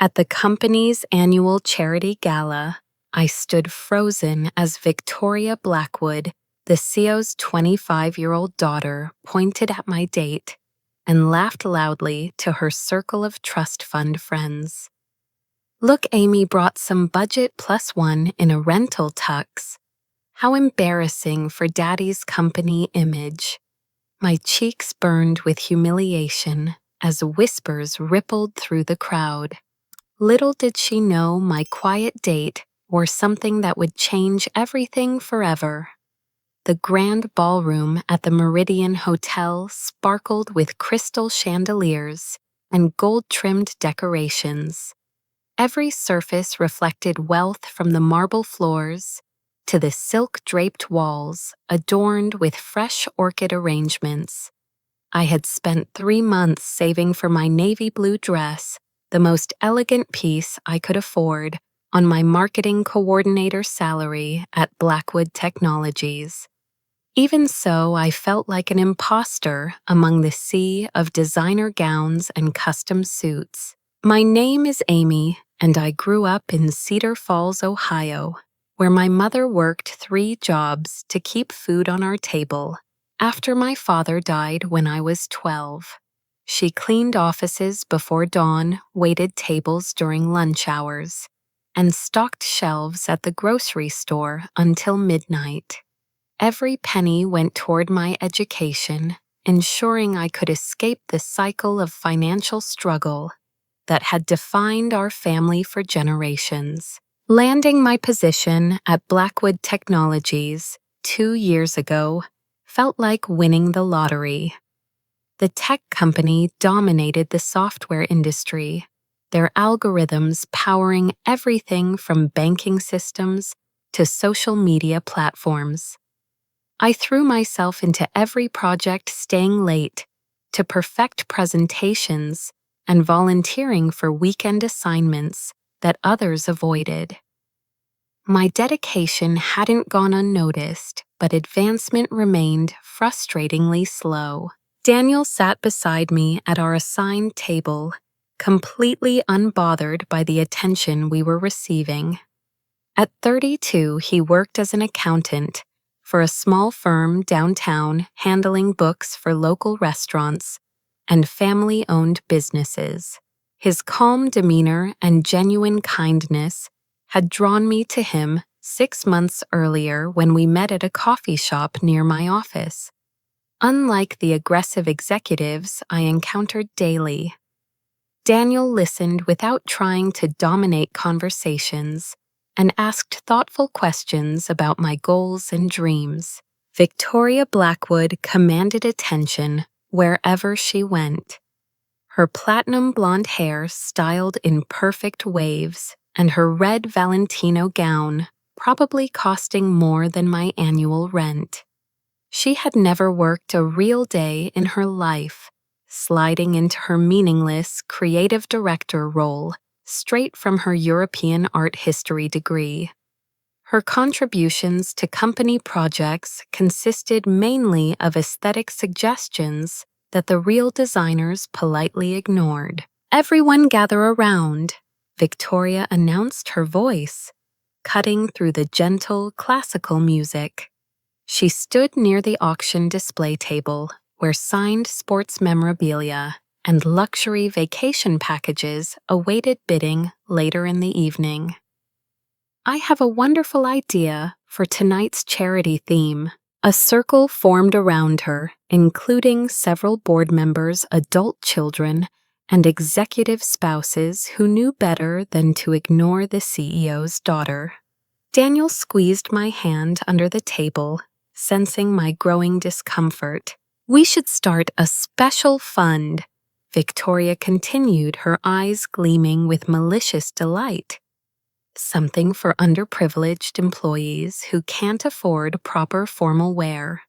At the company's annual charity gala, I stood frozen as Victoria Blackwood, the CEO's 25-year-old daughter, pointed at my date and laughed loudly to her circle of trust fund friends. "Look, Amy brought some budget plus one in a rental tux. How embarrassing for Daddy's company image." My cheeks burned with humiliation as whispers rippled through the crowd. Little did she know my quiet date wore something that would change everything forever. The grand ballroom at the Meridian Hotel sparkled with crystal chandeliers and gold-trimmed decorations. Every surface reflected wealth, from the marble floors to the silk-draped walls adorned with fresh orchid arrangements. I had spent 3 months saving for my navy blue dress, the most elegant piece I could afford, on my marketing coordinator salary at Blackwood Technologies. Even so, I felt like an imposter among the sea of designer gowns and custom suits. My name is Amy, and I grew up in Cedar Falls, Ohio, where my mother worked 3 jobs to keep food on our table. After my father died when I was 12, she cleaned offices before dawn, waited tables during lunch hours, and stocked shelves at the grocery store until midnight. Every penny went toward my education, ensuring I could escape the cycle of financial struggle that had defined our family for generations. Landing my position at Blackwood Technologies 2 years ago felt like winning the lottery. The tech company dominated the software industry, their algorithms powering everything from banking systems to social media platforms. I threw myself into every project, staying late to perfect presentations and volunteering for weekend assignments that others avoided. My dedication hadn't gone unnoticed, but advancement remained frustratingly slow. Daniel sat beside me at our assigned table, completely unbothered by the attention we were receiving. At 32, he worked as an accountant for a small firm downtown, handling books for local restaurants and family-owned businesses. His calm demeanor and genuine kindness had drawn me to him 6 months earlier when we met at a coffee shop near my office. Unlike the aggressive executives I encountered daily, Daniel listened without trying to dominate conversations and asked thoughtful questions about my goals and dreams. Victoria Blackwood commanded attention wherever she went. Her platinum blonde hair styled in perfect waves, and her red Valentino gown probably costing more than my annual rent. She had never worked a real day in her life, sliding into her meaningless creative director role straight from her European art history degree. Her contributions to company projects consisted mainly of aesthetic suggestions that the real designers politely ignored. "Everyone gather around," Victoria announced, her voice cutting through the gentle classical music. She stood near the auction display table, where signed sports memorabilia and luxury vacation packages awaited bidding later in the evening. "I have a wonderful idea for tonight's charity theme." A circle formed around her, including several board members, adult children, and executive spouses who knew better than to ignore the CEO's daughter. Daniel squeezed my hand under the table, sensing my growing discomfort. "We should start a special fund," Victoria continued, her eyes gleaming with malicious delight. "Something for underprivileged employees who can't afford proper formal wear.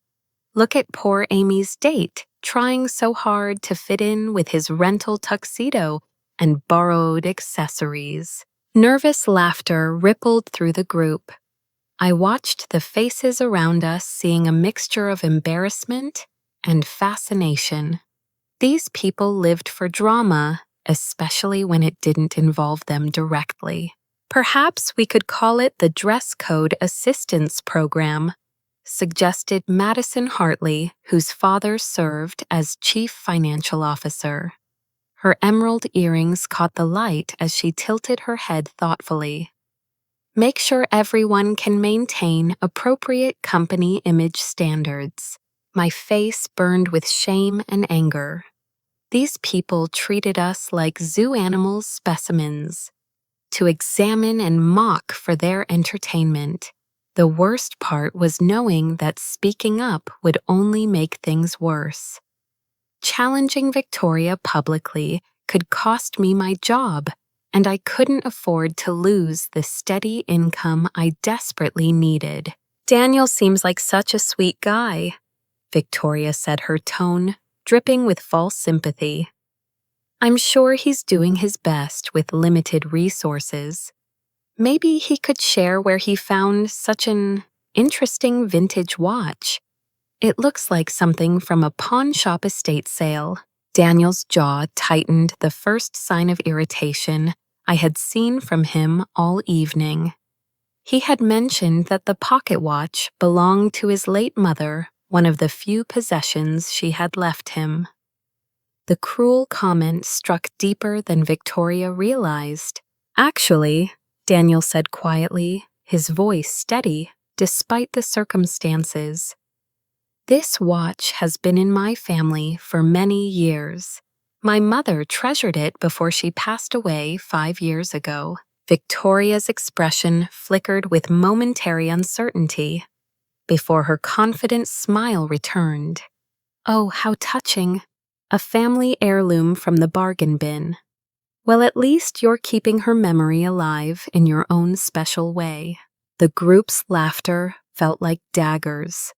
Look at poor Amy's date, trying so hard to fit in with his rental tuxedo and borrowed accessories." Nervous laughter rippled through the group. I watched the faces around us, seeing a mixture of embarrassment and fascination. These people lived for drama, especially when it didn't involve them directly. Perhaps we could call it the Dress Code Assistance Program, suggested Madison Hartley, whose father served as chief financial officer. Her emerald earrings caught the light as she tilted her head thoughtfully. Make sure everyone can maintain appropriate company image standards. My face burned with shame and anger. These people treated us like zoo animal specimens, to examine and mock for their entertainment. The worst part was knowing that speaking up would only make things worse. Challenging Victoria publicly could cost me my job, and I couldn't afford to lose the steady income I desperately needed. Daniel seems like such a sweet guy, Victoria said, her tone dripping with false sympathy. I'm sure he's doing his best with limited resources. Maybe he could share where he found such an interesting vintage watch. It looks like something from a pawn shop estate sale. Daniel's jaw tightened, the first sign of irritation I had seen from him all evening. He had mentioned that the pocket watch belonged to his late mother, one of the few possessions she had left him. The cruel comment struck deeper than Victoria realized. Actually, Daniel said quietly, his voice steady despite the circumstances, this watch has been in my family for many years. My mother treasured it before she passed away 5 years ago. Victoria's expression flickered with momentary uncertainty before her confident smile returned. Oh, how touching. A family heirloom from the bargain bin. Well, at least you're keeping her memory alive in your own special way. The group's laughter felt like daggers.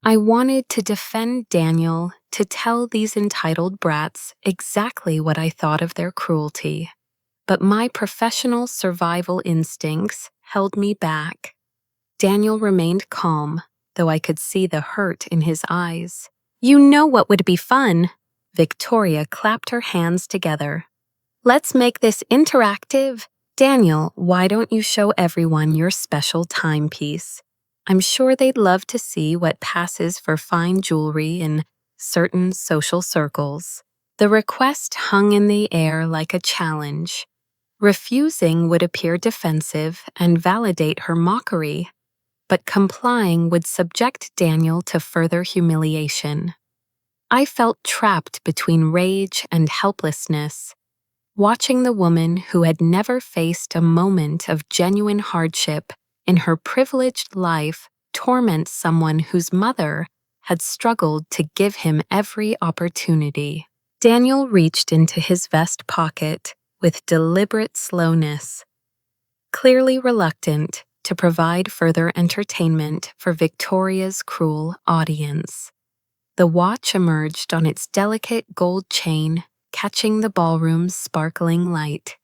I wanted to defend Daniel, to tell these entitled brats exactly what I thought of their cruelty. But my professional survival instincts held me back. Daniel remained calm, though I could see the hurt in his eyes. You know what would be fun? Victoria clapped her hands together. Let's make this interactive. Daniel, why don't you show everyone your special timepiece? I'm sure they'd love to see what passes for fine jewelry in certain social circles. The request hung in the air like a challenge. Refusing would appear defensive and validate her mockery, but complying would subject Daniel to further humiliation. I felt trapped between rage and helplessness, watching the woman who had never faced a moment of genuine hardship in her privileged life torment someone whose mother had struggled to give him every opportunity. Daniel reached into his vest pocket with deliberate slowness, clearly reluctant to provide further entertainment for Victoria's cruel audience. The watch emerged on its delicate gold chain, catching the ballroom's sparkling light.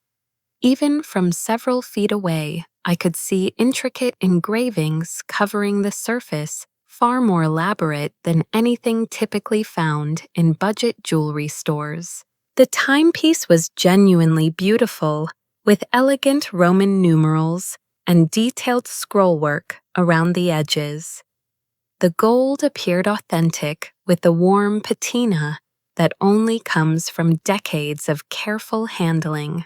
Even from several feet away, I could see intricate engravings covering the surface, far more elaborate than anything typically found in budget jewelry stores. The timepiece was genuinely beautiful, with elegant Roman numerals and detailed scrollwork around the edges. The gold appeared authentic with the warm patina that only comes from decades of careful handling.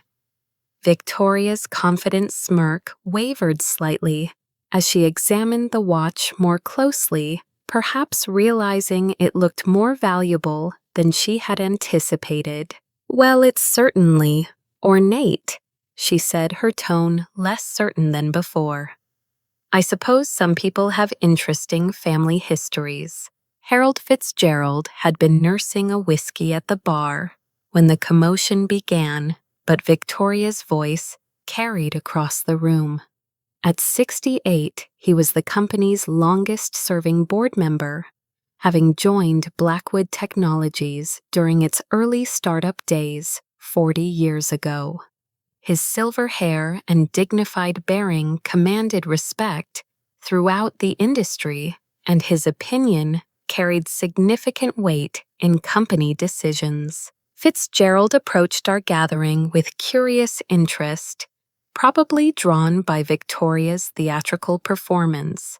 Victoria's confident smirk wavered slightly as she examined the watch more closely, perhaps realizing it looked more valuable than she had anticipated. Well, it's certainly ornate, she said, her tone less certain than before. I suppose some people have interesting family histories. Harold Fitzgerald had been nursing a whiskey at the bar when the commotion began, but Victoria's voice carried across the room. At 68, he was the company's longest-serving board member, having joined Blackwood Technologies during its early startup days 40 years ago. His silver hair and dignified bearing commanded respect throughout the industry, and his opinion carried significant weight in company decisions. Fitzgerald approached our gathering with curious interest, probably drawn by Victoria's theatrical performance.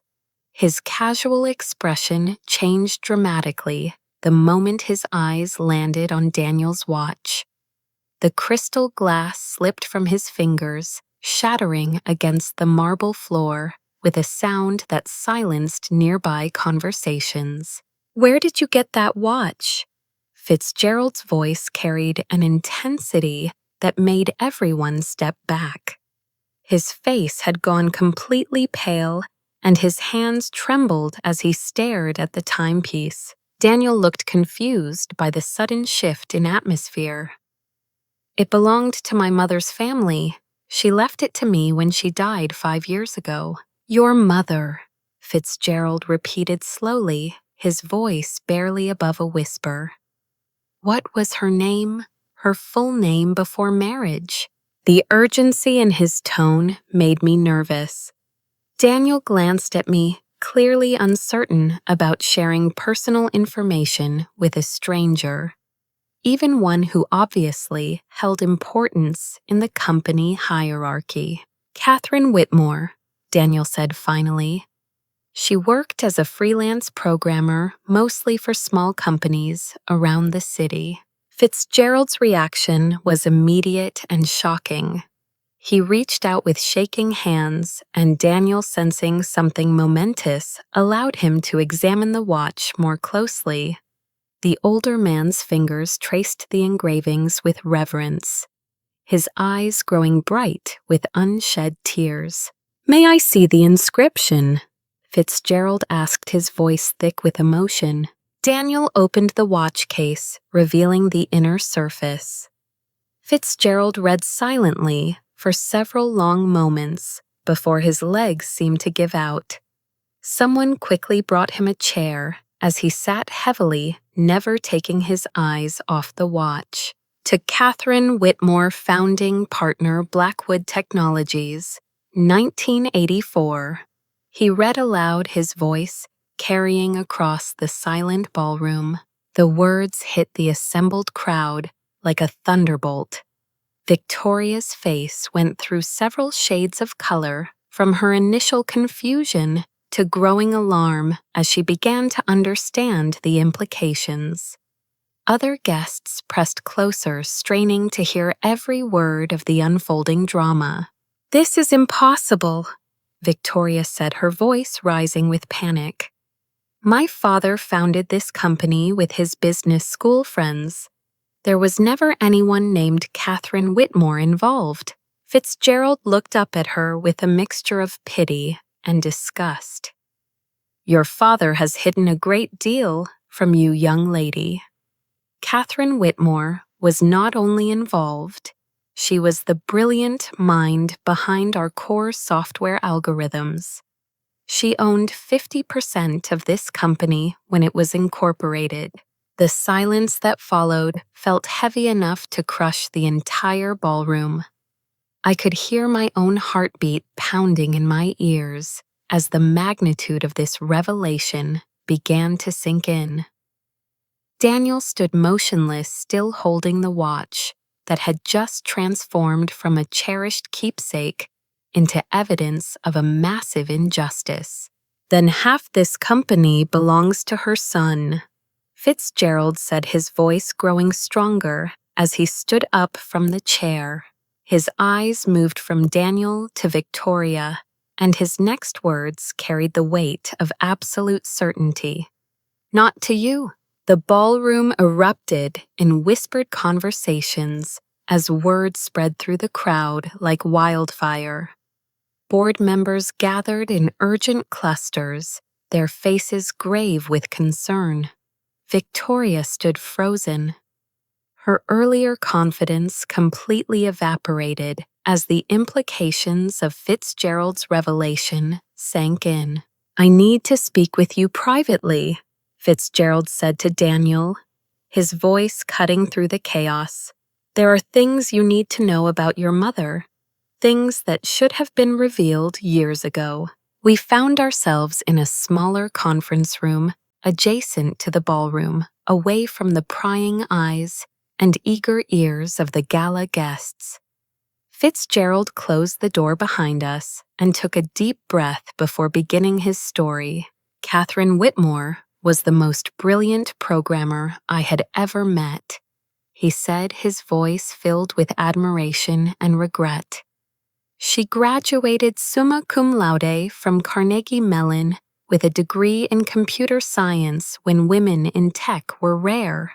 His casual expression changed dramatically the moment his eyes landed on Daniel's watch. The crystal glass slipped from his fingers, shattering against the marble floor with a sound that silenced nearby conversations. "Where did you get that watch?" Fitzgerald's voice carried an intensity that made everyone step back. His face had gone completely pale, and his hands trembled as he stared at the timepiece. Daniel looked confused by the sudden shift in atmosphere. "It belonged to my mother's family. She left it to me when she died 5 years ago." "Your mother," Fitzgerald repeated slowly, his voice barely above a whisper. "What was her name? Her full name before marriage?" The urgency in his tone made me nervous. Daniel glanced at me, clearly uncertain about sharing personal information with a stranger, even one who obviously held importance in the company hierarchy. "Catherine Whitmore," Daniel said finally. "She worked as a freelance programmer, mostly for small companies around the city." Fitzgerald's reaction was immediate and shocking. He reached out with shaking hands, and Daniel, sensing something momentous, allowed him to examine the watch more closely. The older man's fingers traced the engravings with reverence, his eyes growing bright with unshed tears. "May I see the inscription?" Fitzgerald asked, his voice thick with emotion. Daniel opened the watch case, revealing the inner surface. Fitzgerald read silently for several long moments before his legs seemed to give out. Someone quickly brought him a chair as he sat heavily, never taking his eyes off the watch. "To Catherine Whitmore, founding partner, Blackwood Technologies, 1984. He read aloud, his voice carrying across the silent ballroom. The words hit the assembled crowd like a thunderbolt. Victoria's face went through several shades of color, from her initial confusion to growing alarm as she began to understand the implications. Other guests pressed closer, straining to hear every word of the unfolding drama. "This is impossible," Victoria said, her voice rising with panic. "My father founded this company with his business school friends. There was never anyone named Catherine Whitmore involved." Fitzgerald looked up at her with a mixture of pity and disgust. "Your father has hidden a great deal from you, young lady." Catherine Whitmore was not only involved, she was the brilliant mind behind our core software algorithms. She owned 50% of this company when it was incorporated. The silence that followed felt heavy enough to crush the entire ballroom. I could hear my own heartbeat pounding in my ears as the magnitude of this revelation began to sink in. Daniel stood motionless, still holding the watch that had just transformed from a cherished keepsake into evidence of a massive injustice. "Then half this company belongs to her son," Fitzgerald said, his voice growing stronger as he stood up from the chair. His eyes moved from Daniel to Victoria, and his next words carried the weight of absolute certainty. "Not to you." The ballroom erupted in whispered conversations as words spread through the crowd like wildfire. Board members gathered in urgent clusters, their faces grave with concern. Victoria stood frozen. Her earlier confidence completely evaporated as the implications of Fitzgerald's revelation sank in. "I need to speak with you privately," Fitzgerald said to Daniel, his voice cutting through the chaos. "There are things you need to know about your mother, things that should have been revealed years ago." We found ourselves in a smaller conference room adjacent to the ballroom, away from the prying eyes and eager ears of the gala guests. Fitzgerald closed the door behind us and took a deep breath before beginning his story. Catherine Whitmore was the most brilliant programmer I had ever met, he said, his voice filled with admiration and regret. She graduated summa cum laude from Carnegie Mellon with a degree in computer science when women in tech were rare.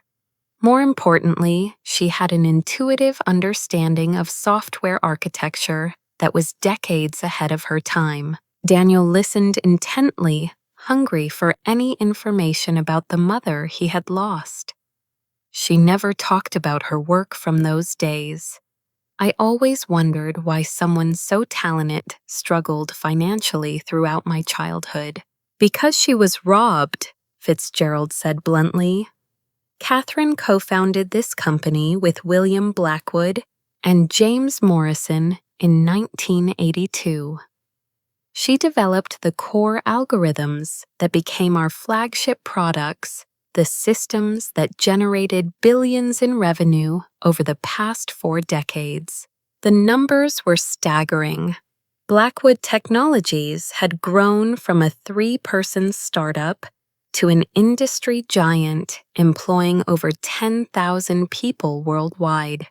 More importantly, she had an intuitive understanding of software architecture that was decades ahead of her time. Daniel listened intently, hungry for any information about the mother he had lost. She never talked about her work from those days. I always wondered why someone so talented struggled financially throughout my childhood. Because she was robbed, Fitzgerald said bluntly. Catherine co-founded this company with William Blackwood and James Morrison in 1982. She developed the core algorithms that became our flagship products, the systems that generated billions in revenue over the past 4 decades. The numbers were staggering. Blackwood Technologies had grown from a 3-person startup to an industry giant employing over 10,000 people worldwide.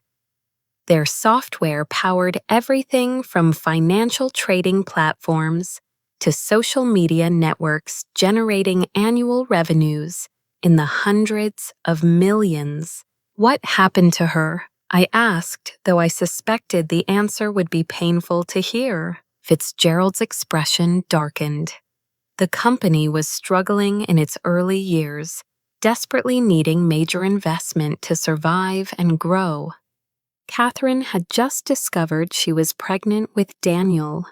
Their software powered everything from financial trading platforms to social media networks, generating annual revenues in the hundreds of millions. What happened to her? I asked, though I suspected the answer would be painful to hear. Fitzgerald's expression darkened. The company was struggling in its early years, desperately needing major investment to survive and grow. Catherine had just discovered she was pregnant with Daniel,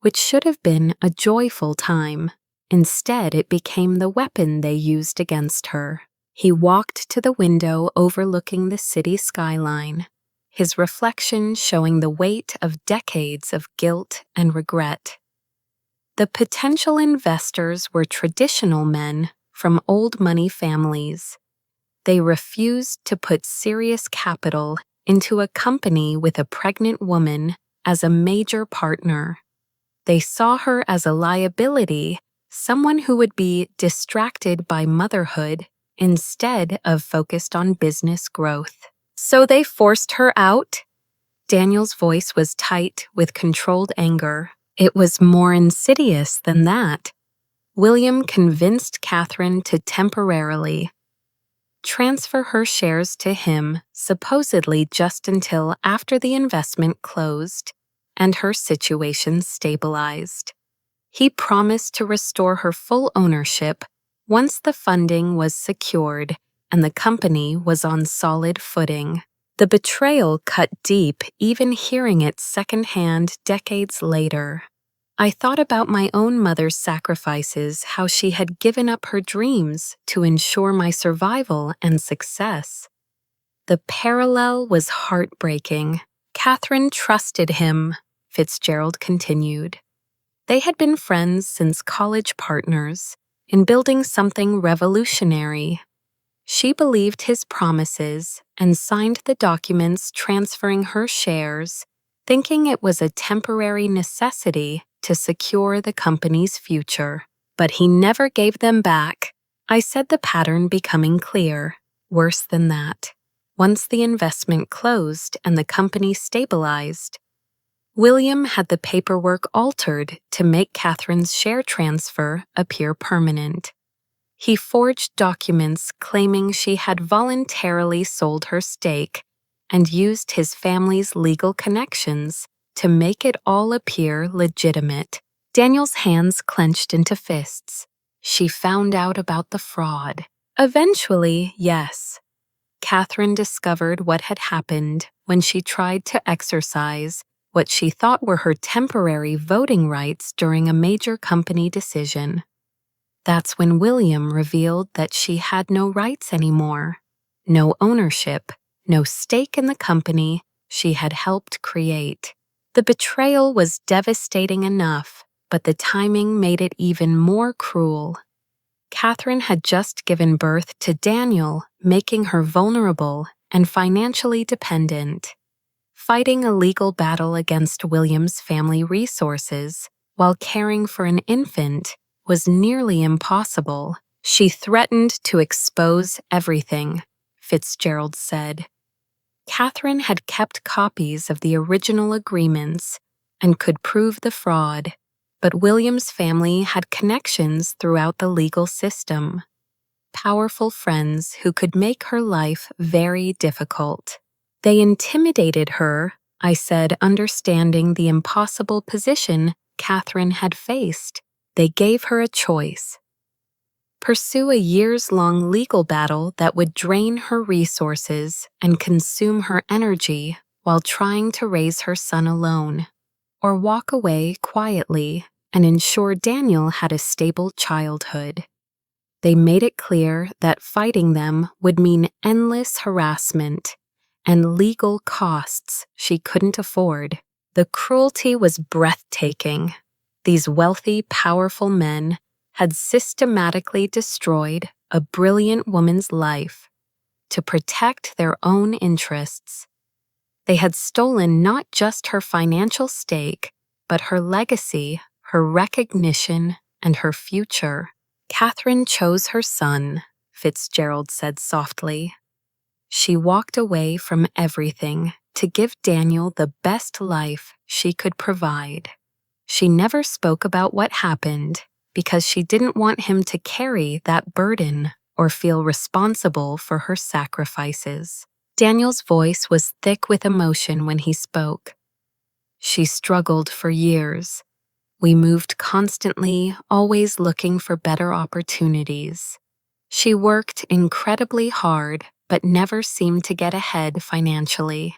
which should have been a joyful time. Instead, it became the weapon they used against her. He walked to the window overlooking the city skyline, his reflection showing the weight of decades of guilt and regret. The potential investors were traditional men from old money families. They refused to put serious capital into a company with a pregnant woman as a major partner. They saw her as a liability, someone who would be distracted by motherhood instead of focused on business growth. So they forced her out? Daniel's voice was tight with controlled anger. It was more insidious than that. William convinced Catherine to temporarily transfer her shares to him, supposedly just until after the investment closed and her situation stabilized. He promised to restore her full ownership once the funding was secured and the company was on solid footing. The betrayal cut deep, even hearing it secondhand decades later. I thought about my own mother's sacrifices, how she had given up her dreams to ensure my survival and success. The parallel was heartbreaking. Catherine trusted him, Fitzgerald continued. They had been friends since college partners in building something revolutionary. She believed his promises and signed the documents transferring her shares, thinking it was a temporary necessity to secure the company's future. But he never gave them back. I said, the pattern becoming clear. Worse than that. Once the investment closed and the company stabilized, William had the paperwork altered to make Catherine's share transfer appear permanent. He forged documents claiming she had voluntarily sold her stake and used his family's legal connections to make it all appear legitimate. Daniel's hands clenched into fists. She found out about the fraud. Eventually, yes. Catherine discovered what had happened when she tried to exercise what she thought were her temporary voting rights during a major company decision. That's when William revealed that she had no rights anymore, no ownership, no stake in the company she had helped create. The betrayal was devastating enough, but the timing made it even more cruel. Catherine had just given birth to Daniel, making her vulnerable and financially dependent. Fighting a legal battle against William's family resources while caring for an infant was nearly impossible. She threatened to expose everything, Fitzgerald said. Catherine had kept copies of the original agreements and could prove the fraud, but William's family had connections throughout the legal system. Powerful friends who could make her life very difficult. They intimidated her, I said, understanding the impossible position Catherine had faced. They gave her a choice. Pursue a years-long legal battle that would drain her resources and consume her energy while trying to raise her son alone, or walk away quietly and ensure Daniel had a stable childhood. They made it clear that fighting them would mean endless harassment and legal costs she couldn't afford. The cruelty was breathtaking. These wealthy, powerful men had systematically destroyed a brilliant woman's life to protect their own interests. They had stolen not just her financial stake, but her legacy, her recognition, and her future. Catherine chose her son, Fitzgerald said softly. She walked away from everything to give Daniel the best life she could provide. She never spoke about what happened because she didn't want him to carry that burden or feel responsible for her sacrifices. Daniel's voice was thick with emotion when he spoke. She struggled for years. We moved constantly, always looking for better opportunities. She worked incredibly hard, but never seemed to get ahead financially.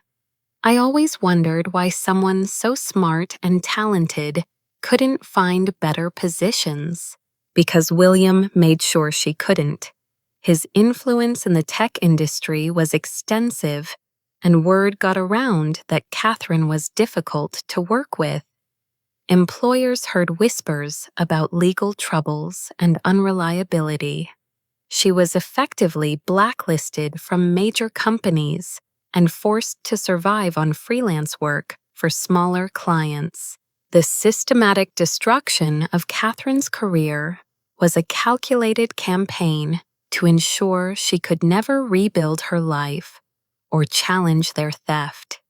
I always wondered why someone so smart and talented couldn't find better positions, because William made sure she couldn't. His influence in the tech industry was extensive, and word got around that Catherine was difficult to work with. Employers heard whispers about legal troubles and unreliability. She was effectively blacklisted from major companies and forced to survive on freelance work for smaller clients. The systematic destruction of Catherine's career was a calculated campaign to ensure she could never rebuild her life or challenge their theft.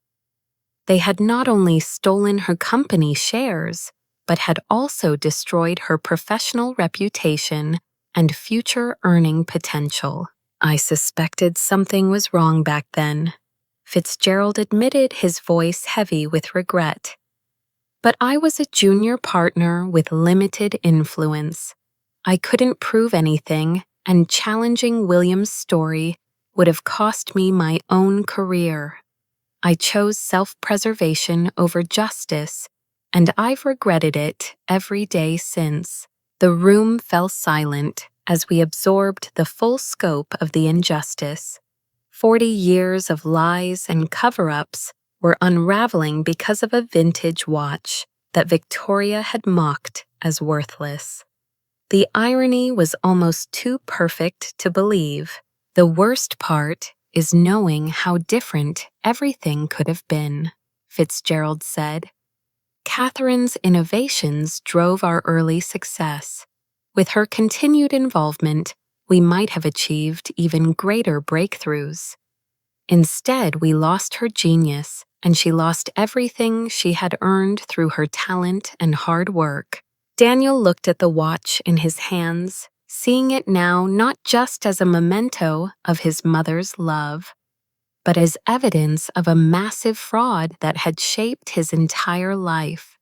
They had not only stolen her company shares, but had also destroyed her professional reputation and future earning potential. I suspected something was wrong back then. Fitzgerald admitted, his voice heavy with regret. But I was a junior partner with limited influence. I couldn't prove anything, and challenging William's story would have cost me my own career. I chose self-preservation over justice, and I've regretted it every day since. The room fell silent as we absorbed the full scope of the injustice. 40 years of lies and cover-ups were unraveling because of a vintage watch that Victoria had mocked as worthless. The irony was almost too perfect to believe. The worst part is knowing how different everything could have been, Fitzgerald said. Catherine's innovations drove our early success. With her continued involvement, we might have achieved even greater breakthroughs. Instead, we lost her genius, and she lost everything she had earned through her talent and hard work. Daniel looked at the watch in his hands, seeing it now not just as a memento of his mother's love, but as evidence of a massive fraud that had shaped his entire life.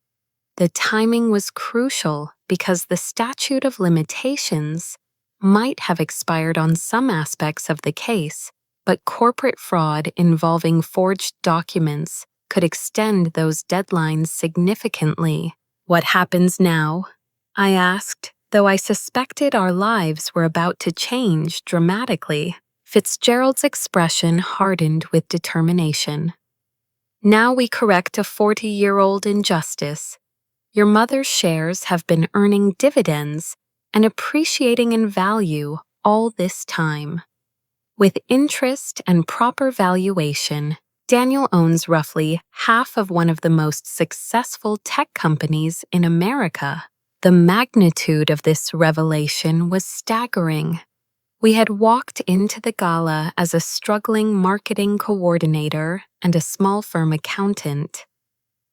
The timing was crucial because the statute of limitations might have expired on some aspects of the case, but corporate fraud involving forged documents could extend those deadlines significantly. What happens now? I asked, though I suspected our lives were about to change dramatically. Fitzgerald's expression hardened with determination. Now we correct a 40-year-old injustice. Your mother's shares have been earning dividends and appreciating in value all this time. With interest and proper valuation, Daniel owns roughly half of one of the most successful tech companies in America. The magnitude of this revelation was staggering. We had walked into the gala as a struggling marketing coordinator and a small firm accountant.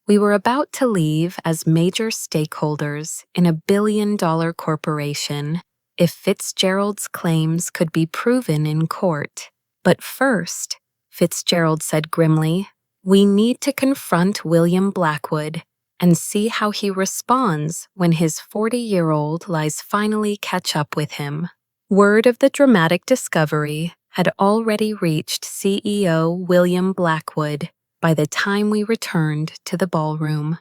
We were about to leave as major stakeholders in a billion-dollar corporation if Fitzgerald's claims could be proven in court. But first, Fitzgerald said grimly, we need to confront William Blackwood and see how he responds when his 40-year-old lies finally catch up with him. Word of the dramatic discovery had already reached CEO William Blackwood by the time we returned to the ballroom.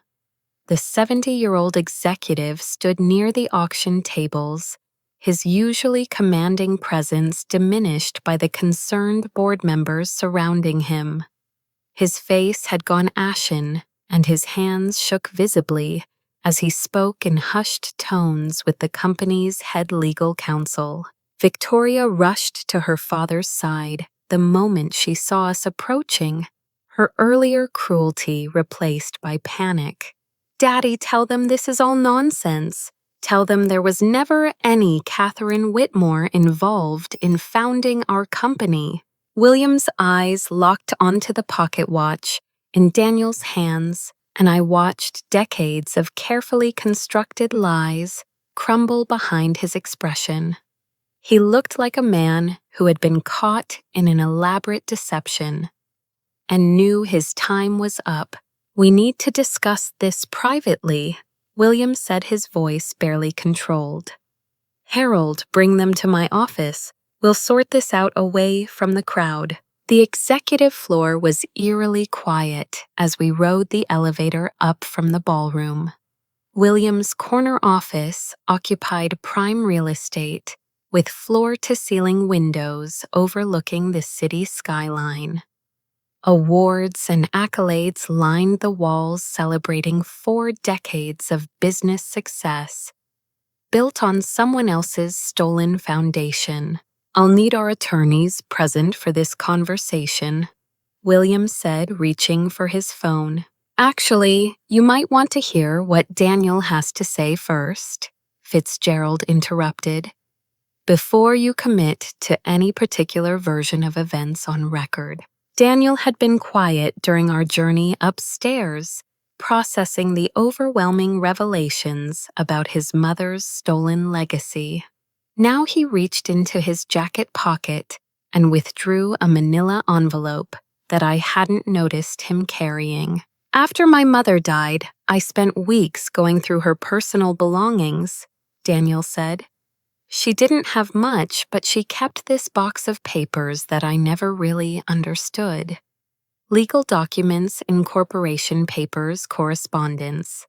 The 70-year-old executive stood near the auction tables, his usually commanding presence diminished by the concerned board members surrounding him. His face had gone ashen, and his hands shook visibly as he spoke in hushed tones with the company's head legal counsel. Victoria rushed to her father's side the moment she saw us approaching, her earlier cruelty replaced by panic. Daddy, tell them this is all nonsense. Tell them there was never any Catherine Whitmore involved in founding our company. William's eyes locked onto the pocket watch in Daniel's hands, and I watched decades of carefully constructed lies crumble behind his expression. He looked like a man who had been caught in an elaborate deception and knew his time was up. We need to discuss this privately, William said, his voice barely controlled. Harold, bring them to my office. We'll sort this out away from the crowd. The executive floor was eerily quiet as we rode the elevator up from the ballroom. William's corner office occupied prime real estate, with floor-to-ceiling windows overlooking the city skyline. Awards and accolades lined the walls celebrating 4 decades of business success, built on someone else's stolen foundation. I'll need our attorneys present for this conversation, William said, reaching for his phone. Actually, you might want to hear what Daniel has to say first, Fitzgerald interrupted, before you commit to any particular version of events on record. Daniel had been quiet during our journey upstairs, processing the overwhelming revelations about his mother's stolen legacy. Now he reached into his jacket pocket and withdrew a manila envelope that I hadn't noticed him carrying. After my mother died, I spent weeks going through her personal belongings, Daniel said. She didn't have much, but she kept this box of papers that I never really understood. Legal documents, incorporation papers, correspondence.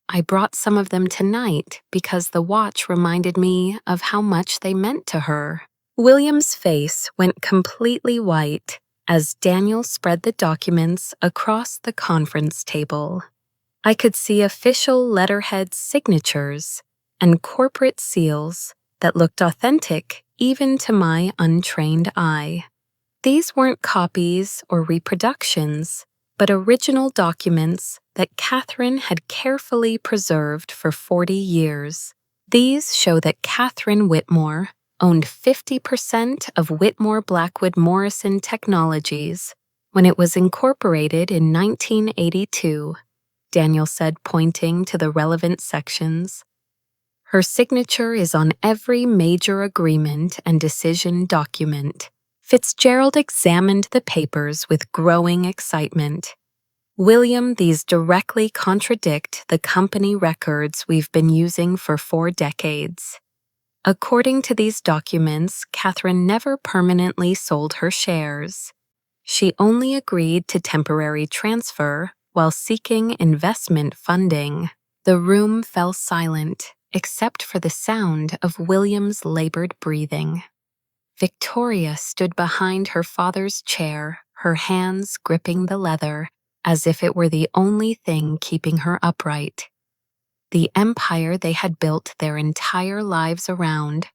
I brought some of them tonight because the watch reminded me of how much they meant to her. William's face went completely white as Daniel spread the documents across the conference table. I could see official letterhead signatures and corporate seals that looked authentic even to my untrained eye. These weren't copies or reproductions, but original documents that Catherine had carefully preserved for 40 years. These show that Catherine Whitmore owned 50% of Whitmore Blackwood Morrison Technologies when it was incorporated in 1982, Daniel said, pointing to the relevant sections. Her signature is on every major agreement and decision document. Fitzgerald examined the papers with growing excitement. William, these directly contradict the company records we've been using for 4 decades. According to these documents, Catherine never permanently sold her shares. She only agreed to temporary transfer while seeking investment funding. The room fell silent, except for the sound of William's labored breathing. Victoria stood behind her father's chair, her hands gripping the leather, as if it were the only thing keeping her upright. The empire they had built their entire lives around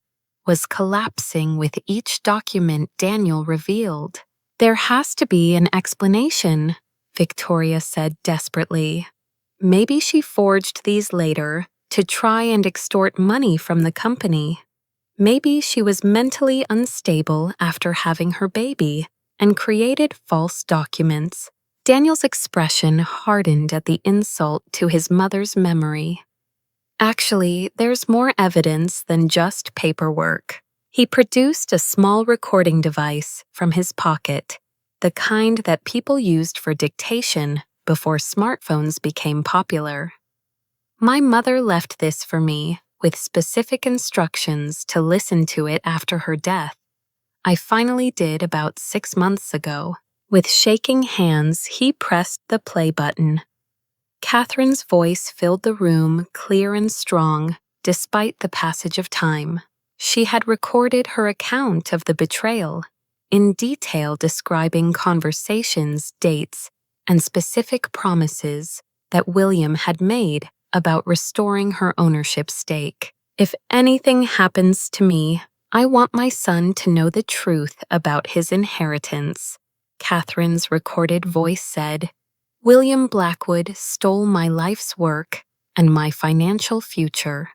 was collapsing with each document Daniel revealed. "There has to be an explanation," Victoria said desperately. "Maybe she forged these later to try and extort money from the company. Maybe she was mentally unstable after having her baby and created false documents." Daniel's expression hardened at the insult to his mother's memory. "Actually, there's more evidence than just paperwork." He produced a small recording device from his pocket, the kind that people used for dictation before smartphones became popular. "My mother left this for me with specific instructions to listen to it after her death. I finally did about 6 months ago." With shaking hands, he pressed the play button. Catherine's voice filled the room clear and strong, despite the passage of time. She had recorded her account of the betrayal, in detail describing conversations, dates, and specific promises that William had made about restoring her ownership stake. "If anything happens to me, I want my son to know the truth about his inheritance," Catherine's recorded voice said. "William Blackwood stole my life's work and my financial future.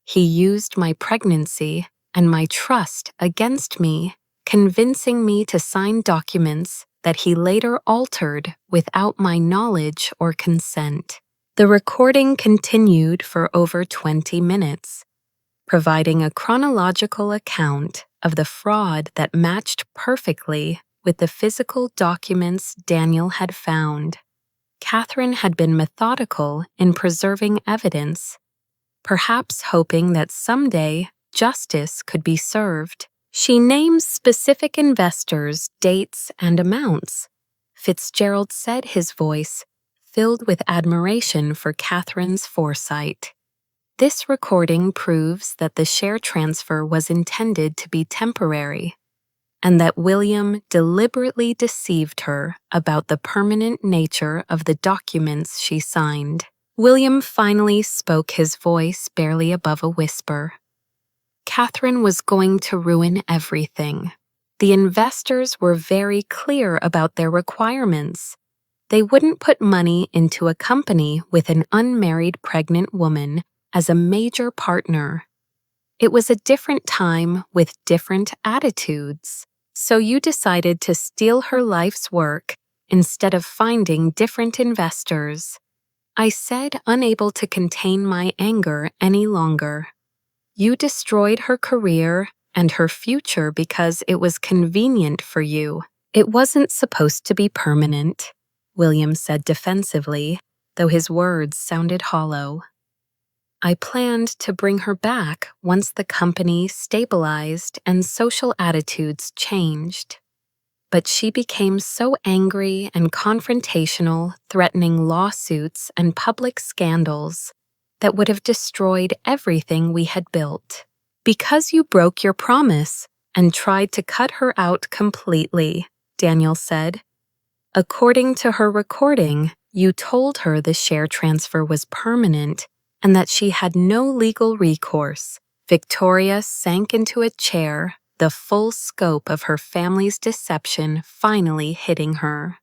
He used my pregnancy and my trust against me, convincing me to sign documents that he later altered without my knowledge or consent." The recording continued for over 20 minutes, providing a chronological account of the fraud that matched perfectly with the physical documents Daniel had found. Catherine had been methodical in preserving evidence, perhaps hoping that someday justice could be served. She names specific investors, dates, and amounts. Fitzgerald said, his voice filled with admiration for Catherine's foresight. "This recording proves that the share transfer was intended to be temporary, and that William deliberately deceived her about the permanent nature of the documents she signed." William finally spoke, his voice barely above a whisper. "Catherine was going to ruin everything. The investors were very clear about their requirements. They wouldn't put money into a company with an unmarried pregnant woman as a major partner. It was a different time with different attitudes. So you decided to steal her life's work instead of finding different investors." I said, unable to contain my anger any longer. "You destroyed her career and her future because it was convenient for you. It wasn't supposed to be permanent," William said defensively, though his words sounded hollow. "I planned to bring her back once the company stabilized and social attitudes changed. But she became so angry and confrontational, threatening lawsuits and public scandals that would have destroyed everything we had built. Because you broke your promise and tried to cut her out completely," Daniel said. "According to her recording, you told her the share transfer was permanent and that she had no legal recourse." Victoria sank into a chair, the full scope of her family's deception finally hitting her.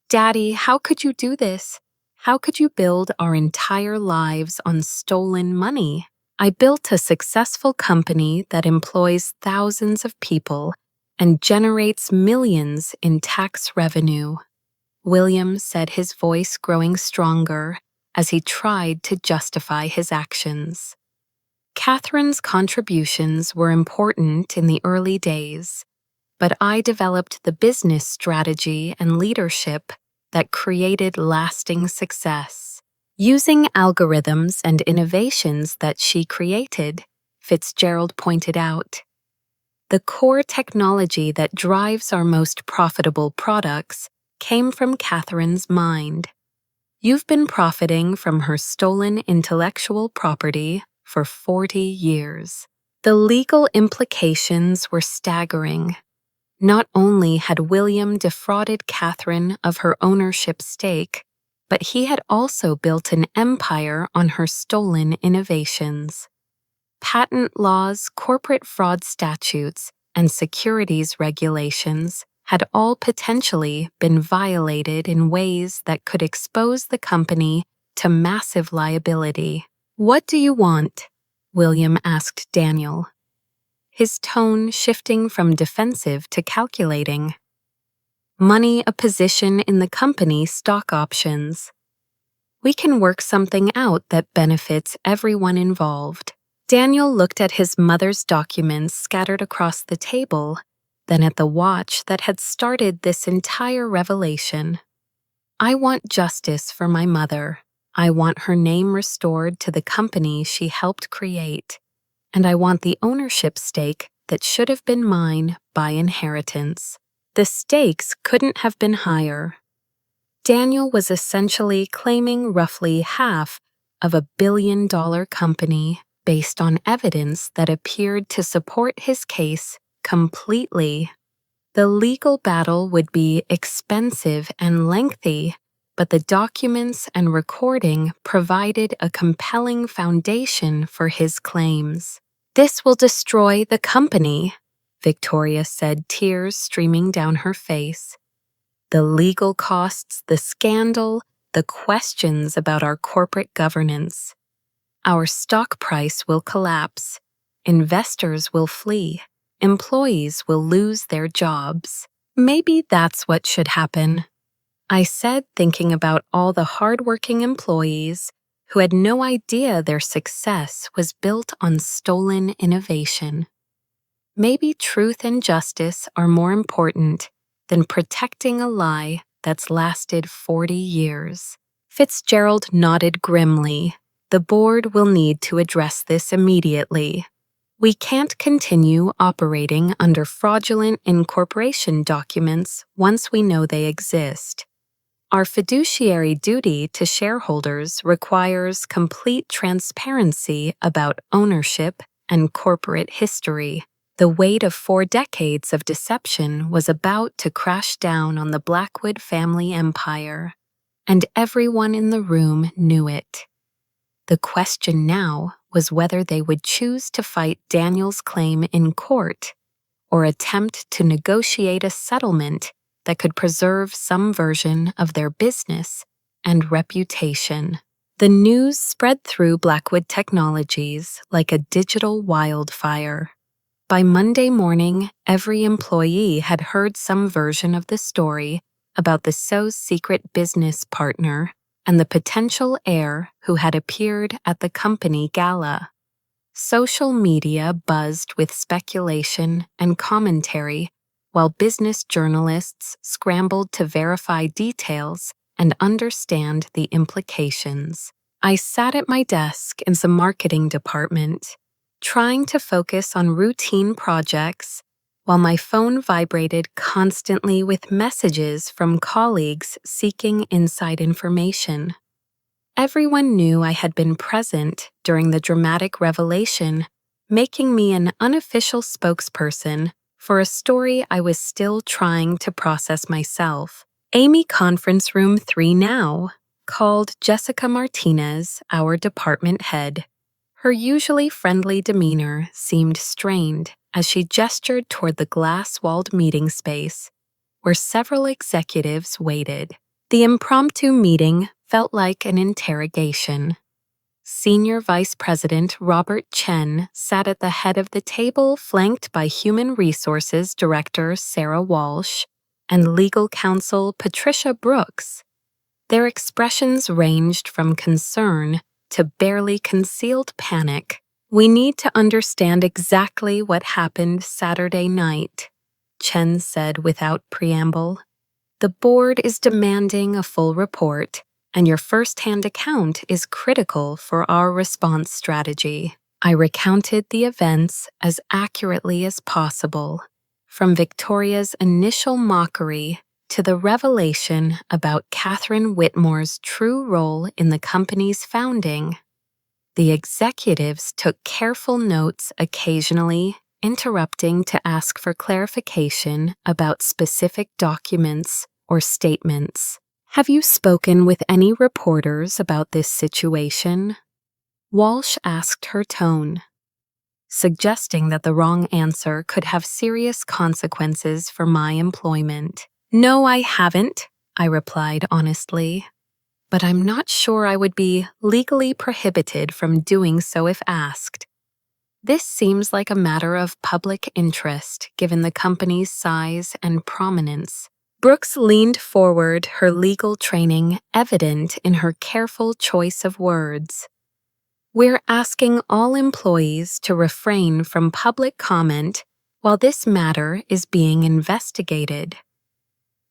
"Daddy, how could you do this? How could you build our entire lives on stolen money? I built a successful company that employs thousands of people and generates millions in tax revenue." William said, his voice growing stronger as he tried to justify his actions. "Catherine's contributions were important in the early days, but I developed the business strategy and leadership that created lasting success. Using algorithms and innovations that she created," Fitzgerald pointed out. "The core technology that drives our most profitable products came from Catherine's mind. You've been profiting from her stolen intellectual property for 40 years. The legal implications were staggering. Not only had William defrauded Catherine of her ownership stake, but he had also built an empire on her stolen innovations. Patent laws, corporate fraud statutes, and securities regulations had all potentially been violated in ways that could expose the company to massive liability. "What do you want?" William asked Daniel, his tone shifting from defensive to calculating. "Money, a position in the company, stock options. We can work something out that benefits everyone involved." Daniel looked at his mother's documents scattered across the table, then at the watch that had started this entire revelation. "I want justice for my mother. I want her name restored to the company she helped create, and I want the ownership stake that should have been mine by inheritance." The stakes couldn't have been higher. Daniel was essentially claiming roughly half of a billion-dollar company based on evidence that appeared to support his case completely. The legal battle would be expensive and lengthy, but the documents and recording provided a compelling foundation for his claims. "This will destroy the company," Victoria said, tears streaming down her face. "The legal costs, the scandal, the questions about our corporate governance. Our stock price will collapse. Investors will flee. Employees will lose their jobs. Maybe that's what should happen," I said, thinking about all the hardworking employees who had no idea their success was built on stolen innovation. Maybe truth and justice are more important than protecting a lie that's lasted 40 years. Fitzgerald nodded grimly. "The board will need to address this immediately. We can't continue operating under fraudulent incorporation documents once we know they exist. Our fiduciary duty to shareholders requires complete transparency about ownership and corporate history." The weight of 4 decades of deception was about to crash down on the Blackwood family empire, and everyone in the room knew it. The question now was whether they would choose to fight Daniel's claim in court or attempt to negotiate a settlement that could preserve some version of their business and reputation. The news spread through Blackwood Technologies like a digital wildfire. By Monday morning, every employee had heard some version of the story about the SO's secret business partner and the potential heir who had appeared at the company gala. Social media buzzed with speculation and commentary, while business journalists scrambled to verify details and understand the implications. I sat at my desk in the marketing department, trying to focus on routine projects, while my phone vibrated constantly with messages from colleagues seeking inside information. Everyone knew I had been present during the dramatic revelation, making me an unofficial spokesperson for a story I was still trying to process myself. "Amy, conference room 3 now," called Jessica Martinez, our department head. Her usually friendly demeanor seemed strained as she gestured toward the glass-walled meeting space, where several executives waited. The impromptu meeting felt like an interrogation. Senior Vice President Robert Chen sat at the head of the table, flanked by Human Resources Director Sarah Walsh and Legal Counsel Patricia Brooks. Their expressions ranged from concern to barely concealed panic. "We need to understand exactly what happened Saturday night," Chen said without preamble. "The board is demanding a full report, and your first-hand account is critical for our response strategy." I recounted the events as accurately as possible, from Victoria's initial mockery to the revelation about Catherine Whitmore's true role in the company's founding. The executives took careful notes, occasionally interrupting to ask for clarification about specific documents or statements. "Have you spoken with any reporters about this situation?" Walsh asked, her tone suggesting that the wrong answer could have serious consequences for my employment. "No, I haven't," I replied honestly, "but I'm not sure I would be legally prohibited from doing so if asked." This seems like a matter of public interest given the company's size and prominence. Brooks leaned forward, her legal training evident in her careful choice of words. "We're asking all employees to refrain from public comment while this matter is being investigated.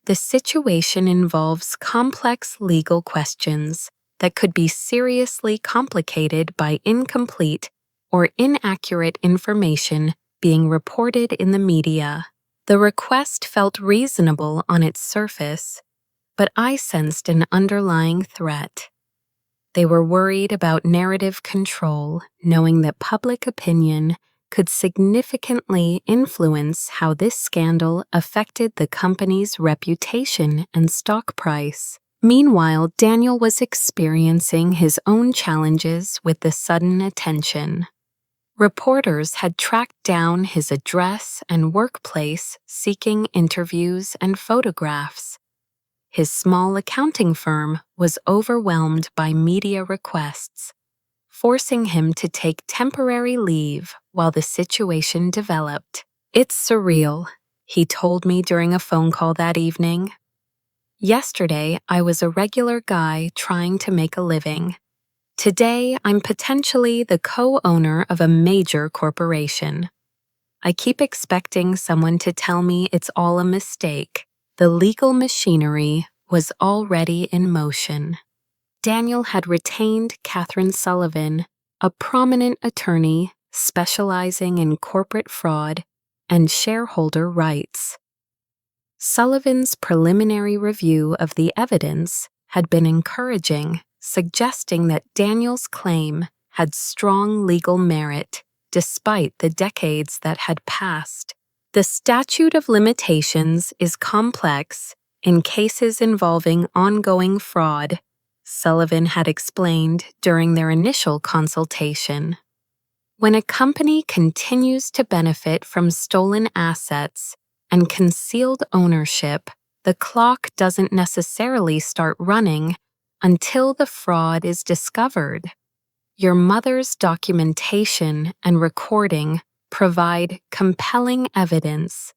The situation involves complex legal questions that could be seriously complicated by incomplete or inaccurate information being reported in the media." The request felt reasonable on its surface, but I sensed an underlying threat. They were worried about narrative control, knowing that public opinion could significantly influence how this scandal affected the company's reputation and stock price. Meanwhile, Daniel was experiencing his own challenges with the sudden attention. Reporters had tracked down his address and workplace seeking interviews and photographs. His small accounting firm was overwhelmed by media requests, forcing him to take temporary leave while the situation developed. "It's surreal," he told me during a phone call that evening. "Yesterday, I was a regular guy trying to make a living. Today, I'm potentially the co-owner of a major corporation. I keep expecting someone to tell me it's all a mistake. The legal machinery was already in motion." Daniel had retained Catherine Sullivan, a prominent attorney specializing in corporate fraud and shareholder rights. Sullivan's preliminary review of the evidence had been encouraging, suggesting that Daniel's claim had strong legal merit despite the decades that had passed. "The statute of limitations is complex in cases involving ongoing fraud," Sullivan had explained during their initial consultation. "When a company continues to benefit from stolen assets and concealed ownership, the clock doesn't necessarily start running until the fraud is discovered. Your mother's documentation and recording provide compelling evidence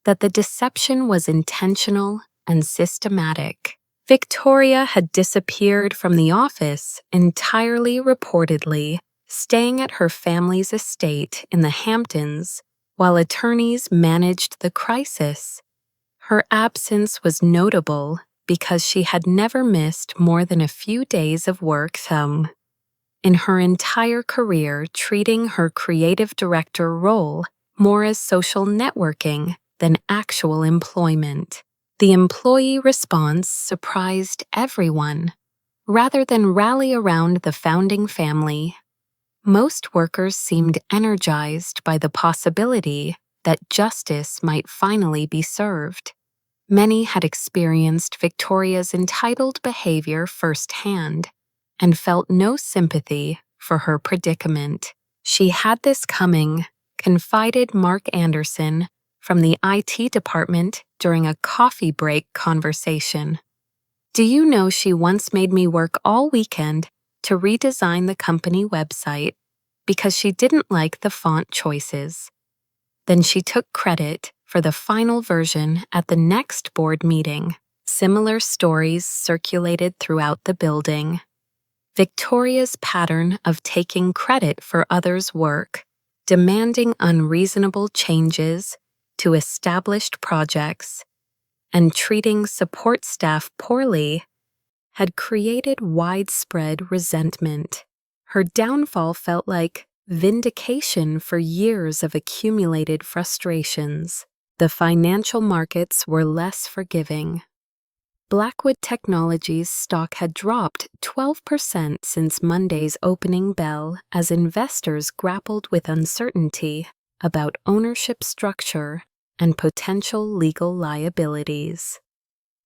that the deception was intentional and systematic." Victoria had disappeared from the office entirely reportedly, staying at her family's estate in the Hamptons while attorneys managed the crisis. Her absence was notable because she had never missed more than a few days of work in her entire career, treating her creative director role more as social networking than actual employment. The employee response surprised everyone. Rather than rally around the founding family, most workers seemed energized by the possibility that justice might finally be served. Many had experienced Victoria's entitled behavior firsthand and felt no sympathy for her predicament. "She had this coming," confided Mark Anderson from the IT department during a coffee break conversation. "Do you know she once made me work all weekend to redesign the company website because she didn't like the font choices. Then she took credit for the final version at the next board meeting." Similar stories circulated throughout the building. Victoria's pattern of taking credit for others' work, demanding unreasonable changes to established projects, and treating support staff poorly had created widespread resentment. Her downfall felt like vindication for years of accumulated frustrations. The financial markets were less forgiving. Blackwood Technologies' stock had dropped 12% since Monday's opening bell as investors grappled with uncertainty about ownership structure and potential legal liabilities.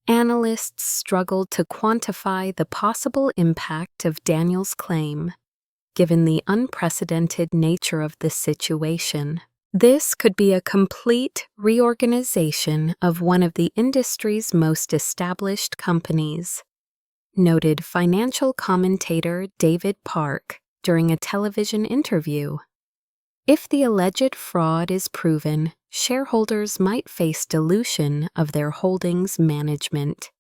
Analysts struggled to quantify the possible impact of Daniel's claim, given the unprecedented nature of the situation. This could be a complete reorganization of one of the industry's most established companies, noted financial commentator David Park during a television interview. If the alleged fraud is proven, shareholders might face dilution of their holdings management,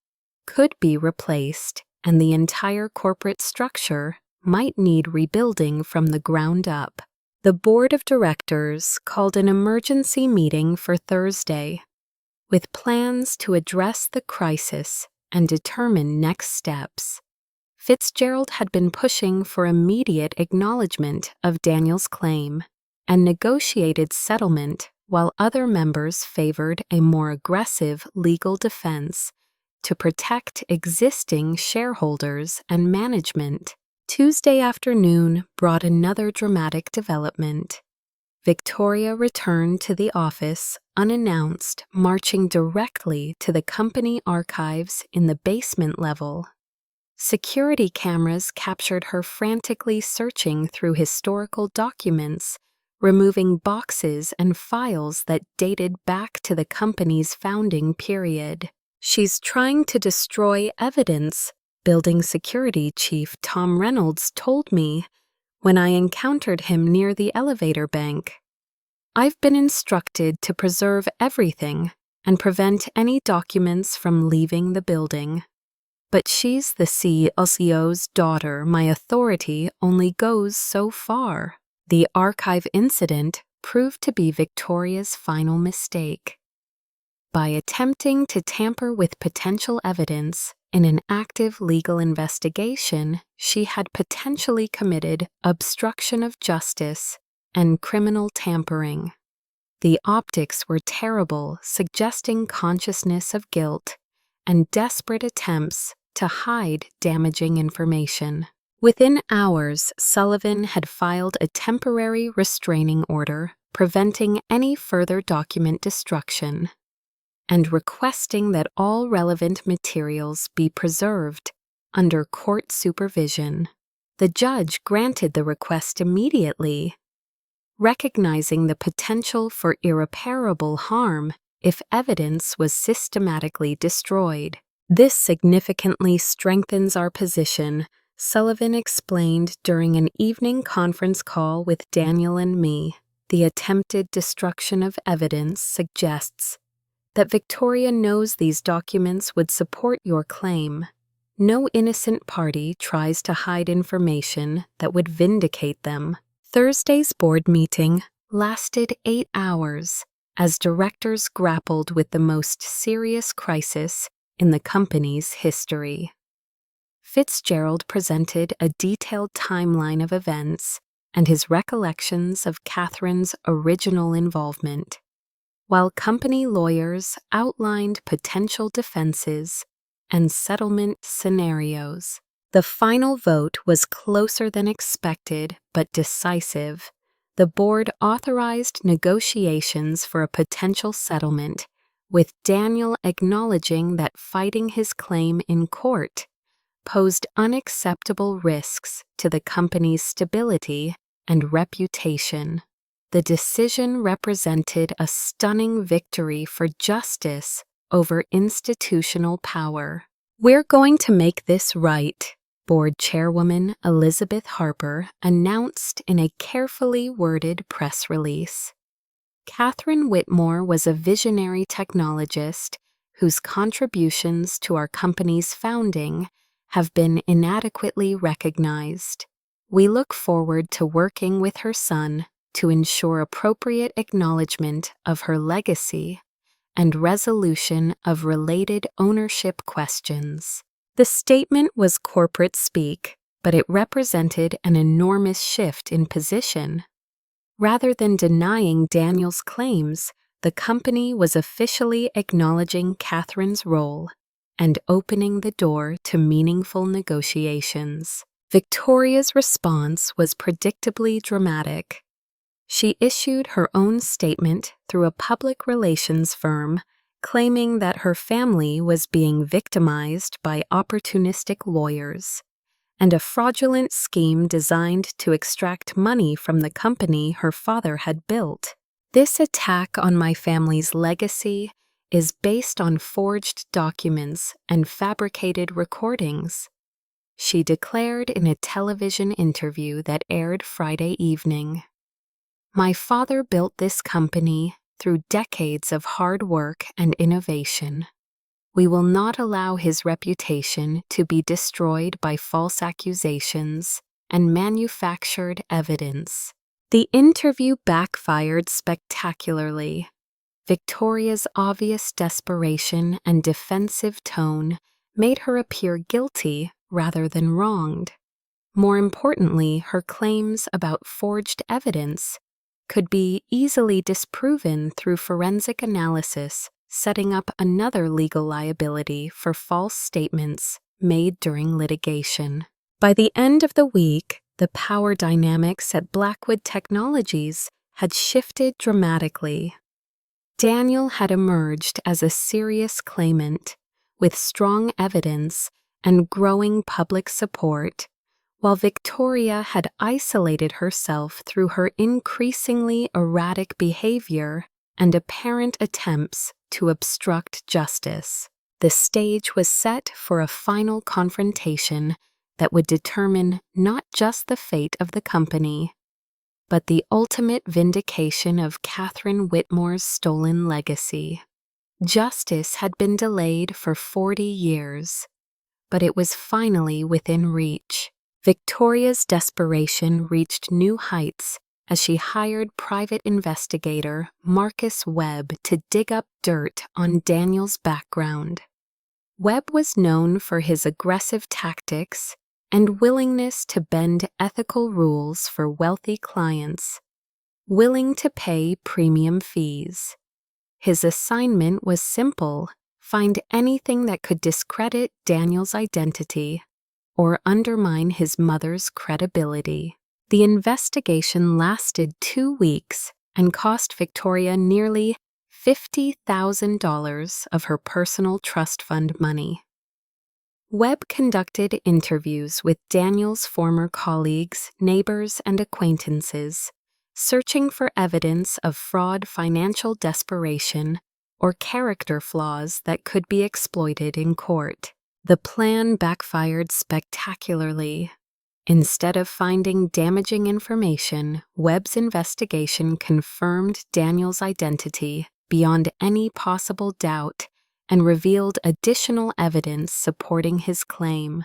could be replaced, and the entire corporate structure might need rebuilding from the ground up. The board of directors called an emergency meeting for Thursday, with plans to address the crisis and determine next steps. Fitzgerald had been pushing for immediate acknowledgement of Daniel's claim and negotiated settlement, while other members favored a more aggressive legal defense to protect existing shareholders and management. Tuesday afternoon brought another dramatic development. Victoria returned to the office unannounced, marching directly to the company archives in the basement level. Security cameras captured her frantically searching through historical documents, removing boxes and files that dated back to the company's founding period. "She's trying to destroy evidence," Building Security Chief Tom Reynolds told me when I encountered him near the elevator bank. "I've been instructed to preserve everything and prevent any documents from leaving the building. But she's the CEO's daughter. My authority only goes so far." The archive incident proved to be Victoria's final mistake. By attempting to tamper with potential evidence in an active legal investigation, she had potentially committed obstruction of justice and criminal tampering. The optics were terrible, suggesting consciousness of guilt and desperate attempts to hide damaging information. Within hours, Sullivan had filed a temporary restraining order preventing any further document destruction and requesting that all relevant materials be preserved under court supervision. The judge granted the request immediately, recognizing the potential for irreparable harm if evidence was systematically destroyed. "This significantly strengthens our position," Sullivan explained during an evening conference call with Daniel and me. "The attempted destruction of evidence suggests that Victoria knows these documents would support your claim. No innocent party tries to hide information that would vindicate them." Thursday's board meeting lasted 8 hours as directors grappled with the most serious crisis in the company's history. Fitzgerald presented a detailed timeline of events and his recollections of Catherine's original involvement, while company lawyers outlined potential defenses and settlement scenarios. The final vote was closer than expected but decisive. The board authorized negotiations for a potential settlement, with Daniel acknowledging that fighting his claim in court posed unacceptable risks to the company's stability and reputation. The decision represented a stunning victory for justice over institutional power. "We're going to make this right," board chairwoman Elizabeth Harper announced in a carefully worded press release. Catherine Whitmore was a visionary technologist whose contributions to our company's founding have been inadequately recognized. We look forward to working with her son to ensure appropriate acknowledgement of her legacy and resolution of related ownership questions. The statement was corporate speak, but it represented an enormous shift in position. Rather than denying Daniel's claims, the company was officially acknowledging Catherine's role and opening the door to meaningful negotiations. Victoria's response was predictably dramatic. She issued her own statement through a public relations firm, claiming that her family was being victimized by opportunistic lawyers and a fraudulent scheme designed to extract money from the company her father had built. This attack on my family's legacy is based on forged documents and fabricated recordings, she declared in a television interview that aired Friday evening. My father built this company through decades of hard work and innovation. We will not allow his reputation to be destroyed by false accusations and manufactured evidence. The interview backfired spectacularly. Victoria's obvious desperation and defensive tone made her appear guilty rather than wronged. More importantly, her claims about forged evidence could be easily disproven through forensic analysis, setting up another legal liability for false statements made during litigation. By the end of the week, the power dynamics at Blackwood Technologies had shifted dramatically. Daniel had emerged as a serious claimant, with strong evidence and growing public support, while Victoria had isolated herself through her increasingly erratic behavior and apparent attempts to obstruct justice. The stage was set for a final confrontation that would determine not just the fate of the company, but the ultimate vindication of Catherine Whitmore's stolen legacy. Justice had been delayed for 40 years, but it was finally within reach. Victoria's desperation reached new heights as she hired private investigator Marcus Webb to dig up dirt on Daniel's background. Webb was known for his aggressive tactics and willingness to bend ethical rules for wealthy clients, willing to pay premium fees. His assignment was simple: find anything that could discredit Daniel's identity or undermine his mother's credibility. The investigation lasted 2 weeks and cost Victoria nearly $50,000 of her personal trust fund money. Webb conducted interviews with Daniel's former colleagues, neighbors, and acquaintances, searching for evidence of fraud, financial desperation, or character flaws that could be exploited in court. The plan backfired spectacularly. Instead of finding damaging information, Webb's investigation confirmed Daniel's identity beyond any possible doubt and revealed additional evidence supporting his claim.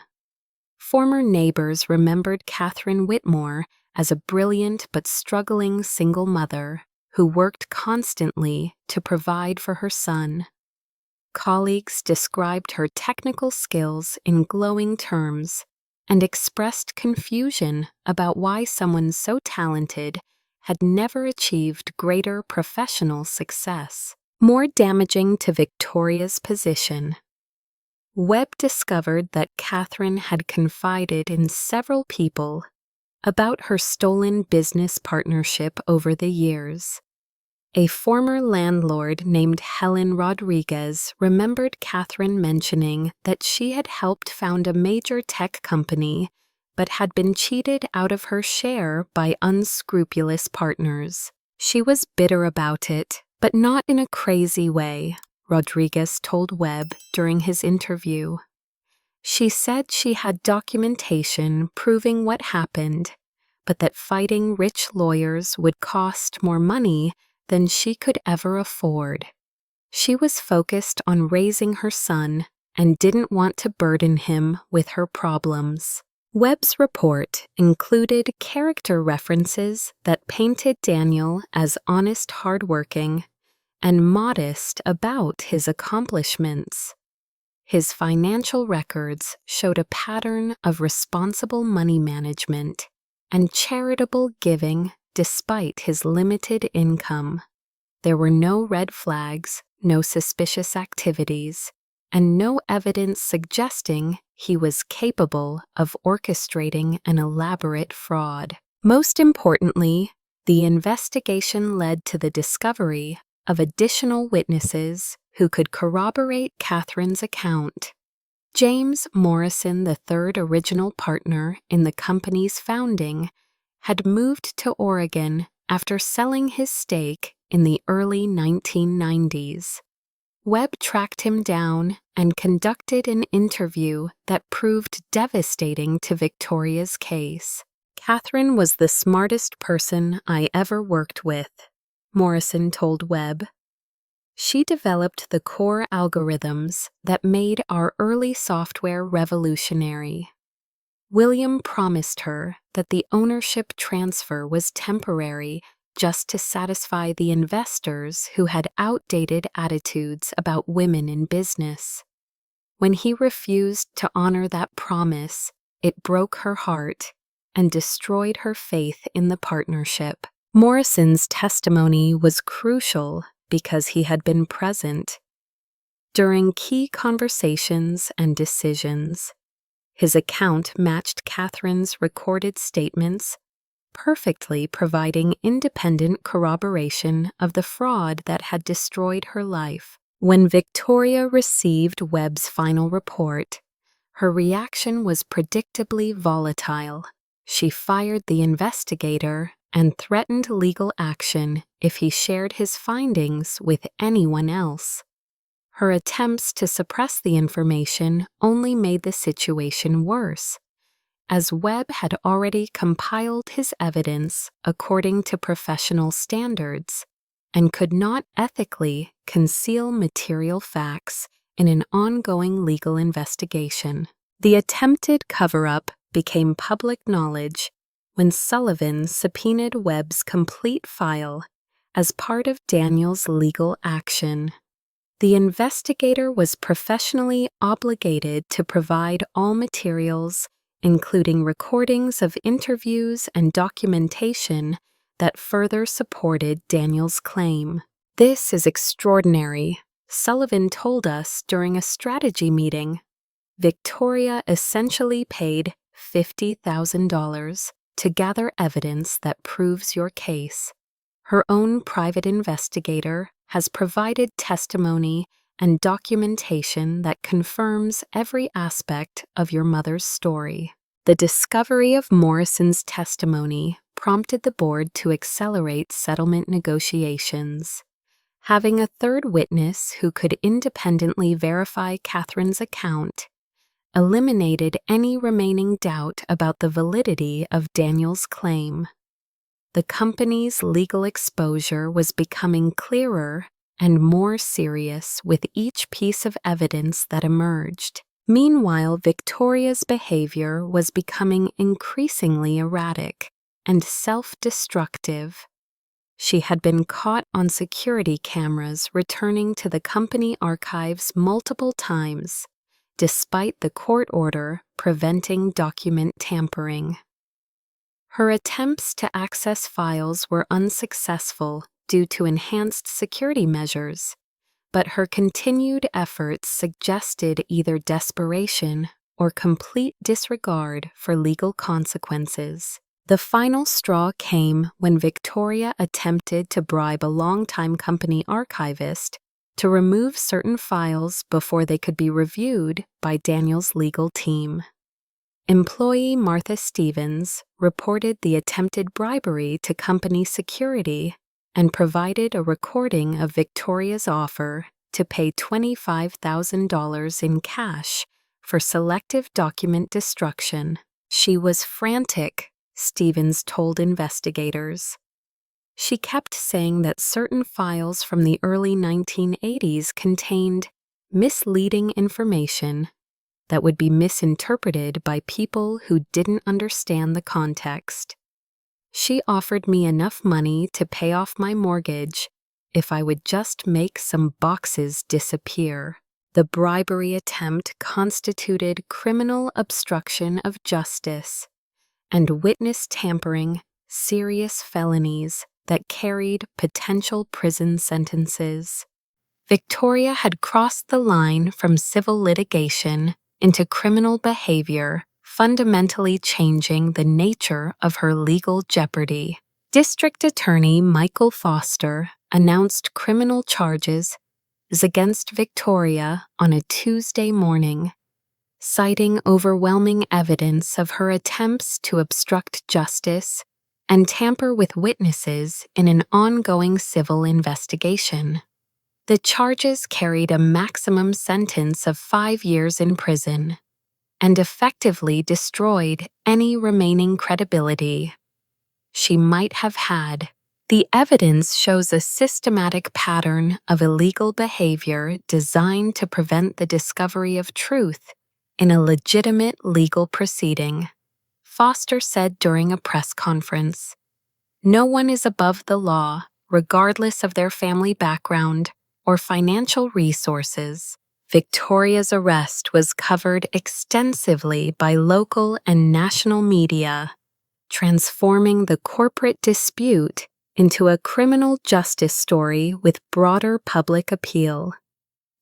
Former neighbors remembered Catherine Whitmore as a brilliant but struggling single mother who worked constantly to provide for her son. Colleagues described her technical skills in glowing terms and expressed confusion about why someone so talented had never achieved greater professional success. More damaging to Victoria's position, Webb discovered that Catherine had confided in several people about her stolen business partnership over the years. A former landlord named Helen Rodriguez remembered Catherine mentioning that she had helped found a major tech company but had been cheated out of her share by unscrupulous partners. She was bitter about it, but not in a crazy way, Rodriguez told Webb during his interview. She said she had documentation proving what happened, but that fighting rich lawyers would cost more money than she could ever afford. She was focused on raising her son and didn't want to burden him with her problems. Webb's report included character references that painted Daniel as honest, hardworking, and modest about his accomplishments. His financial records showed a pattern of responsible money management and charitable giving despite his limited income. There were no red flags, no suspicious activities, and no evidence suggesting he was capable of orchestrating an elaborate fraud. Most importantly, the investigation led to the discovery of additional witnesses who could corroborate Catherine's account. James Morrison, the third original partner in the company's founding, had moved to Oregon after selling his stake in the early 1990s. Webb tracked him down and conducted an interview that proved devastating to Victoria's case. "Catherine was the smartest person I ever worked with," Morrison told Webb. "She developed the core algorithms that made our early software revolutionary. William promised her that the ownership transfer was temporary just to satisfy the investors who had outdated attitudes about women in business. When he refused to honor that promise, it broke her heart and destroyed her faith in the partnership." Morrison's testimony was crucial because he had been present during key conversations and decisions. His account matched Catherine's recorded statements, perfectly providing independent corroboration of the fraud that had destroyed her life. When Victoria received Webb's final report, her reaction was predictably volatile. She fired the investigator and threatened legal action if he shared his findings with anyone else. Her attempts to suppress the information only made the situation worse, as Webb had already compiled his evidence according to professional standards and could not ethically conceal material facts in an ongoing legal investigation. The attempted cover-up became public knowledge when Sullivan subpoenaed Webb's complete file as part of Daniel's legal action. The investigator was professionally obligated to provide all materials, including recordings of interviews and documentation that further supported Daniel's claim. "This is extraordinary," Sullivan told us during a strategy meeting. "Victoria essentially paid $50,000 to gather evidence that proves your case. Her own private investigator has provided testimony and documentation that confirms every aspect of your mother's story." The discovery of Morrison's testimony prompted the board to accelerate settlement negotiations. Having a third witness who could independently verify Catherine's account eliminated any remaining doubt about the validity of Daniel's claim. The company's legal exposure was becoming clearer and more serious with each piece of evidence that emerged. Meanwhile, Victoria's behavior was becoming increasingly erratic and self-destructive. She had been caught on security cameras returning to the company archives multiple times, despite the court order preventing document tampering. Her attempts to access files were unsuccessful due to enhanced security measures, but her continued efforts suggested either desperation or complete disregard for legal consequences. The final straw came when Victoria attempted to bribe a longtime company archivist to remove certain files before they could be reviewed by Daniel's legal team. Employee Martha Stevens reported the attempted bribery to company security and provided a recording of Victoria's offer to pay $25,000 in cash for selective document destruction. "She was frantic," Stevens told investigators. "She kept saying that certain files from the early 1980s contained misleading information that would be misinterpreted by people who didn't understand the context. She offered me enough money to pay off my mortgage if I would just make some boxes disappear." The bribery attempt constituted criminal obstruction of justice and witness tampering, serious felonies that carried potential prison sentences. Victoria had crossed the line from civil litigation into criminal behavior, fundamentally changing the nature of her legal jeopardy. District Attorney Michael Foster announced criminal charges against Victoria on a Tuesday morning, citing overwhelming evidence of her attempts to obstruct justice and tamper with witnesses in an ongoing civil investigation. The charges carried a maximum sentence of 5 years in prison and effectively destroyed any remaining credibility she might have had. The evidence shows a systematic pattern of illegal behavior designed to prevent the discovery of truth in a legitimate legal proceeding, Foster said during a press conference. No one is above the law, regardless of their family background or financial resources. Victoria's arrest was covered extensively by local and national media, transforming the corporate dispute into a criminal justice story with broader public appeal.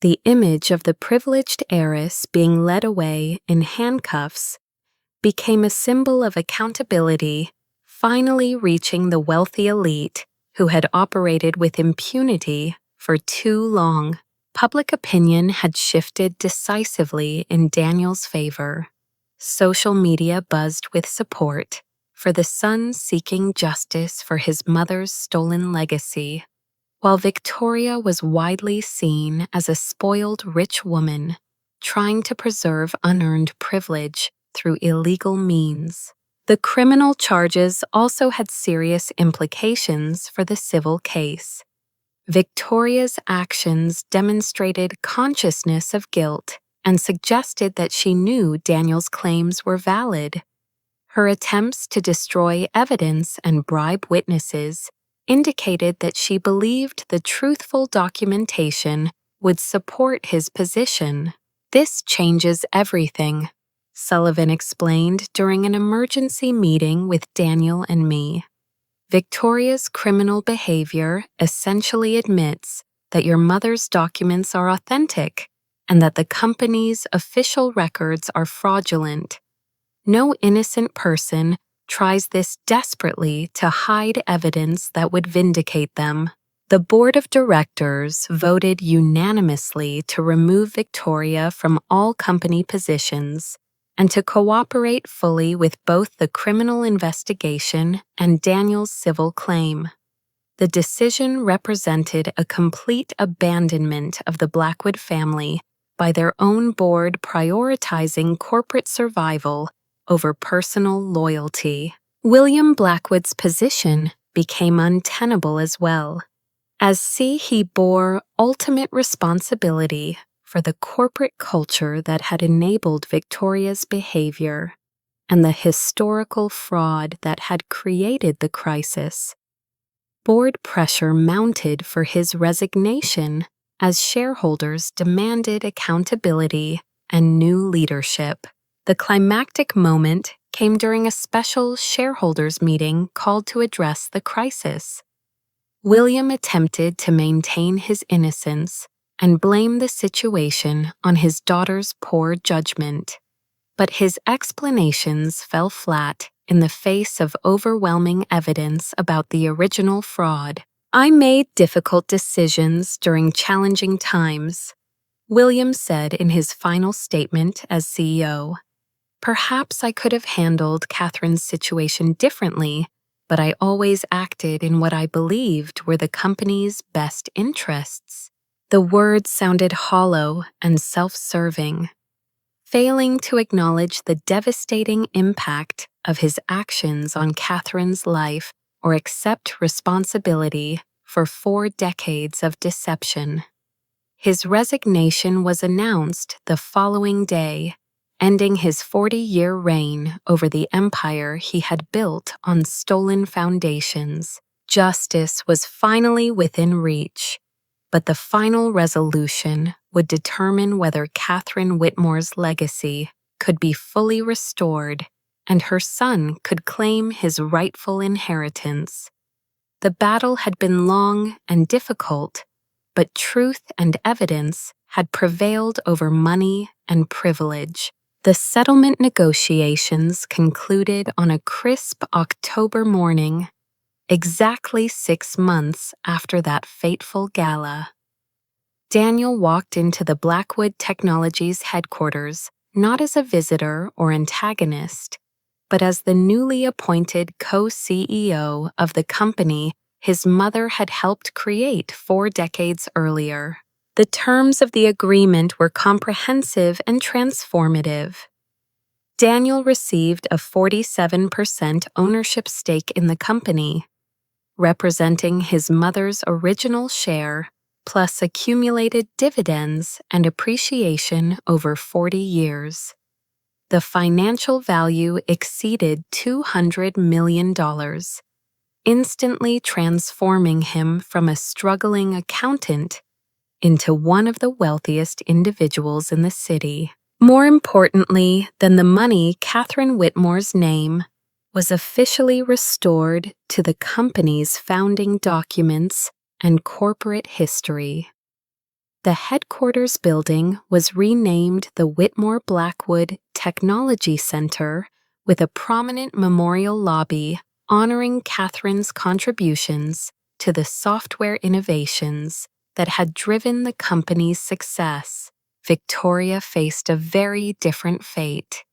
The image of the privileged heiress being led away in handcuffs became a symbol of accountability, finally reaching the wealthy elite who had operated with impunity for too long. Public opinion had shifted decisively in Daniel's favor. Social media buzzed with support for the son seeking justice for his mother's stolen legacy, while Victoria was widely seen as a spoiled rich woman trying to preserve unearned privilege through illegal means. The criminal charges also had serious implications for the civil case. Victoria's actions demonstrated consciousness of guilt and suggested that she knew Daniel's claims were valid. Her attempts to destroy evidence and bribe witnesses indicated that she believed the truthful documentation would support his position. "This changes everything," Sullivan explained during an emergency meeting with Daniel and me. "Victoria's criminal behavior essentially admits that your mother's documents are authentic and that the company's official records are fraudulent. No innocent person tries this desperately to hide evidence that would vindicate them." The board of directors voted unanimously to remove Victoria from all company positions and to cooperate fully with both the criminal investigation and Daniel's civil claim. The decision represented a complete abandonment of the Blackwood family by their own board prioritizing corporate survival over personal loyalty. William Blackwood's position became untenable as well, as he bore ultimate responsibility for the corporate culture that had enabled Victoria's behavior and the historical fraud that had created the crisis. Board pressure mounted for his resignation as shareholders demanded accountability and new leadership. The climactic moment came during a special shareholders meeting called to address the crisis. William attempted to maintain his innocence and blame the situation on his daughter's poor judgment, but his explanations fell flat in the face of overwhelming evidence about the original fraud. "I made difficult decisions during challenging times," William said in his final statement as CEO. "Perhaps I could have handled Catherine's situation differently, but I always acted in what I believed were the company's best interests." The words sounded hollow and self-serving, failing to acknowledge the devastating impact of his actions on Catherine's life or accept responsibility for 4 decades of deception. His resignation was announced the following day, ending his 40-year reign over the empire he had built on stolen foundations. Justice was finally within reach, but the final resolution would determine whether Catherine Whitmore's legacy could be fully restored and her son could claim his rightful inheritance. The battle had been long and difficult, but truth and evidence had prevailed over money and privilege. The settlement negotiations concluded on a crisp October morning, exactly 6 months after that fateful gala. Daniel walked into the Blackwood Technologies headquarters not as a visitor or antagonist, but as the newly appointed co-CEO of the company his mother had helped create 4 decades earlier. The terms of the agreement were comprehensive and transformative. Daniel received a 47% ownership stake in the company, representing his mother's original share, plus accumulated dividends and appreciation over 40 years. The financial value exceeded $200 million, instantly transforming him from a struggling accountant into one of the wealthiest individuals in the city. More importantly than the money, Catherine Whitmore's name was officially restored to the company's founding documents and corporate history. The headquarters building was renamed the Whitmore Blackwood Technology Center, with a prominent memorial lobby honoring Catherine's contributions to the software innovations that had driven the company's success. Victoria faced a very different fate.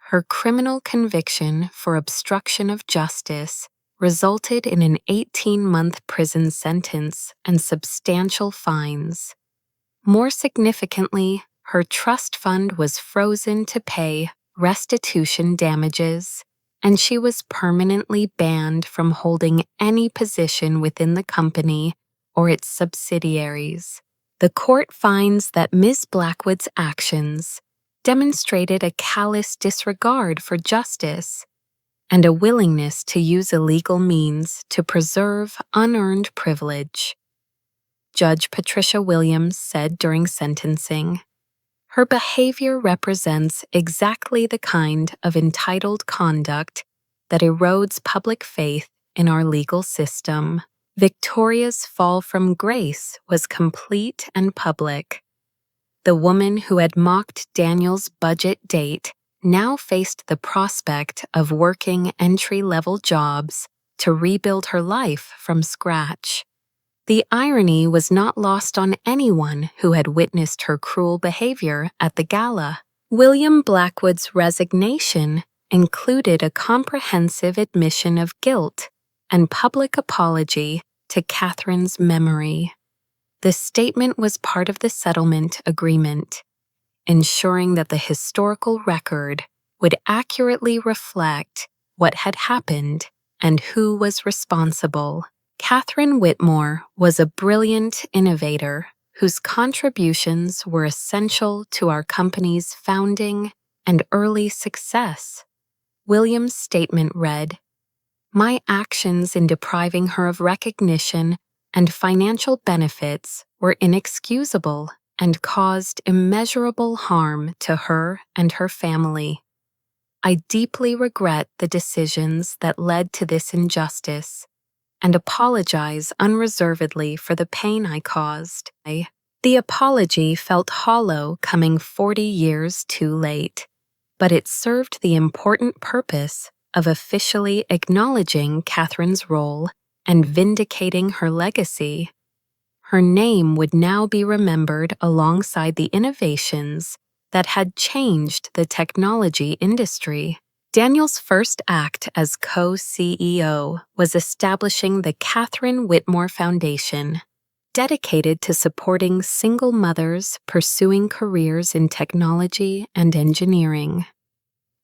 Her criminal conviction for obstruction of justice resulted in an 18-month prison sentence and substantial fines. More significantly, her trust fund was frozen to pay restitution damages, and she was permanently banned from holding any position within the company or its subsidiaries. The court finds that Ms. Blackwood's actions demonstrated a callous disregard for justice and a willingness to use illegal means to preserve unearned privilege. Judge Patricia Williams said during sentencing, "Her behavior represents exactly the kind of entitled conduct that erodes public faith in our legal system." Victoria's fall from grace was complete and public. The woman who had mocked Daniel's budget date now faced the prospect of working entry-level jobs to rebuild her life from scratch. The irony was not lost on anyone who had witnessed her cruel behavior at the gala. William Blackwood's resignation included a comprehensive admission of guilt and public apology to Catherine's memory. The statement was part of the settlement agreement, ensuring that the historical record would accurately reflect what had happened and who was responsible. Catherine Whitmore was a brilliant innovator whose contributions were essential to our company's founding and early success. Williams' statement read, "My actions in depriving her of recognition and financial benefits were inexcusable and caused immeasurable harm to her and her family. I deeply regret the decisions that led to this injustice and apologize unreservedly for the pain I caused." The apology felt hollow coming 40 years too late, but it served the important purpose of officially acknowledging Catherine's role and vindicating her legacy. Her name would now be remembered alongside the innovations that had changed the technology industry. Daniel's first act as co-CEO was establishing the Catherine Whitmore Foundation, dedicated to supporting single mothers pursuing careers in technology and engineering.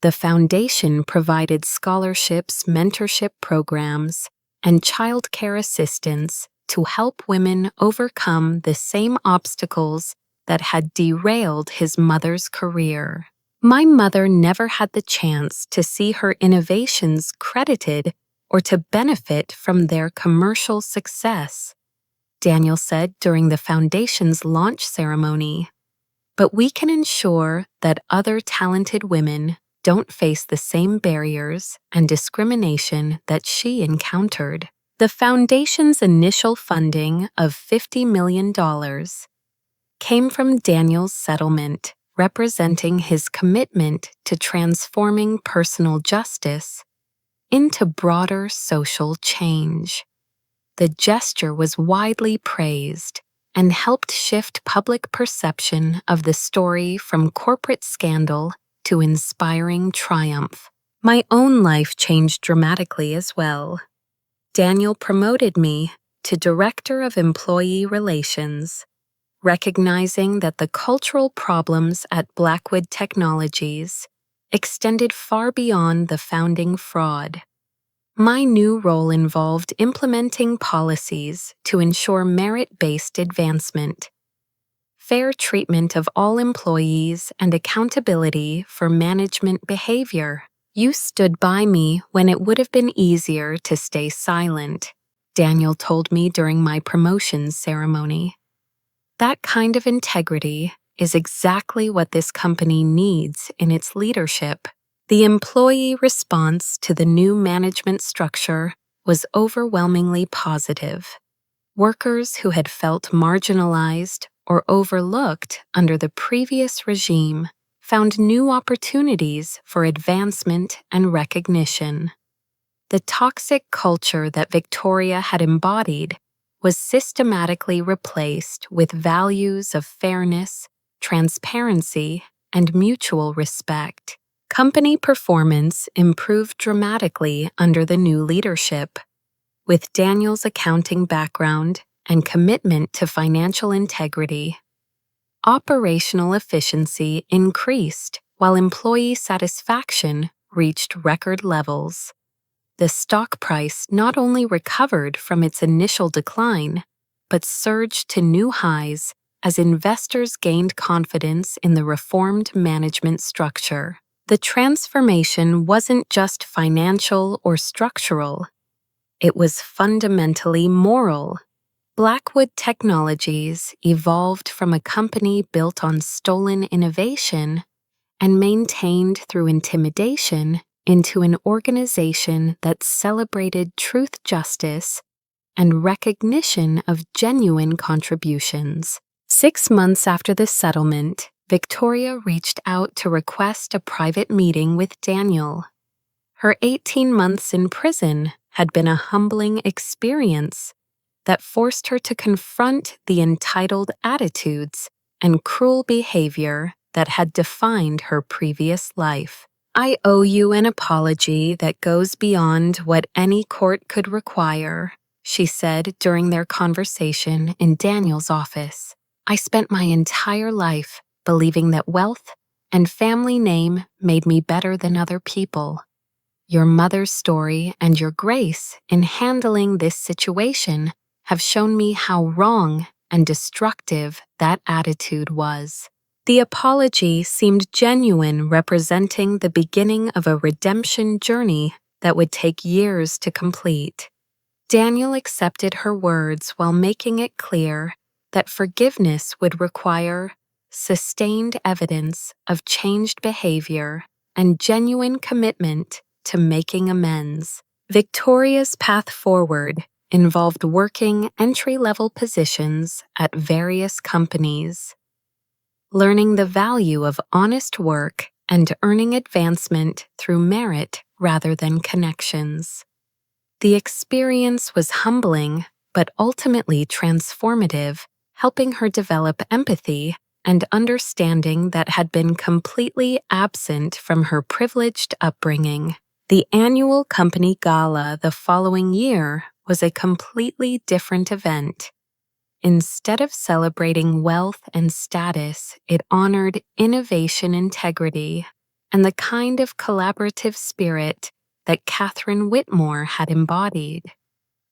The foundation provided scholarships, mentorship programs, and childcare assistance to help women overcome the same obstacles that had derailed his mother's career. "My mother never had the chance to see her innovations credited or to benefit from their commercial success," Daniel said during the foundation's launch ceremony. "But we can ensure that other talented women don't face the same barriers and discrimination that she encountered." The foundation's initial funding of $50 million came from Daniel's settlement, representing his commitment to transforming personal justice into broader social change. The gesture was widely praised, and helped shift public perception of the story from corporate scandal to inspiring triumph. My own life changed dramatically as well. Daniel promoted me to Director of Employee Relations, recognizing that the cultural problems at Blackwood Technologies extended far beyond the founding fraud. My new role involved implementing policies to ensure merit-based advancement, fair treatment of all employees, and accountability for management behavior. You stood by me when it would have been easier to stay silent, Daniel told me during my promotion ceremony. That kind of integrity is exactly what this company needs in its leadership. The employee response to the new management structure was overwhelmingly positive. Workers who had felt marginalized or overlooked under the previous regime found new opportunities for advancement and recognition. The toxic culture that Victoria had embodied was systematically replaced with values of fairness, transparency, and mutual respect. Company performance improved dramatically under the new leadership. With Daniel's accounting background and commitment to financial integrity, operational efficiency increased while employee satisfaction reached record levels. The stock price not only recovered from its initial decline, but surged to new highs as investors gained confidence in the reformed management structure. The transformation wasn't just financial or structural, it was fundamentally moral. Blackwood Technologies evolved from a company built on stolen innovation and maintained through intimidation into an organization that celebrated truth, justice, and recognition of genuine contributions. 6 months after the settlement, Victoria reached out to request a private meeting with Daniel. Her 18 months in prison had been a humbling experience that forced her to confront the entitled attitudes and cruel behavior that had defined her previous life. I owe you an apology that goes beyond what any court could require, she said during their conversation in Daniel's office. I spent my entire life believing that wealth and family name made me better than other people. Your mother's story and your grace in handling this situation have shown me how wrong and destructive that attitude was. The apology seemed genuine, representing the beginning of a redemption journey that would take years to complete. Daniel accepted her words while making it clear that forgiveness would require sustained evidence of changed behavior and genuine commitment to making amends. Victoria's path forward involved working entry-level positions at various companies, learning the value of honest work and earning advancement through merit rather than connections. The experience was humbling, but ultimately transformative, helping her develop empathy and understanding that had been completely absent from her privileged upbringing. The annual company gala the following year was a completely different event. Instead of celebrating wealth and status, it honored innovation, integrity, and the kind of collaborative spirit that Catherine Whitmore had embodied.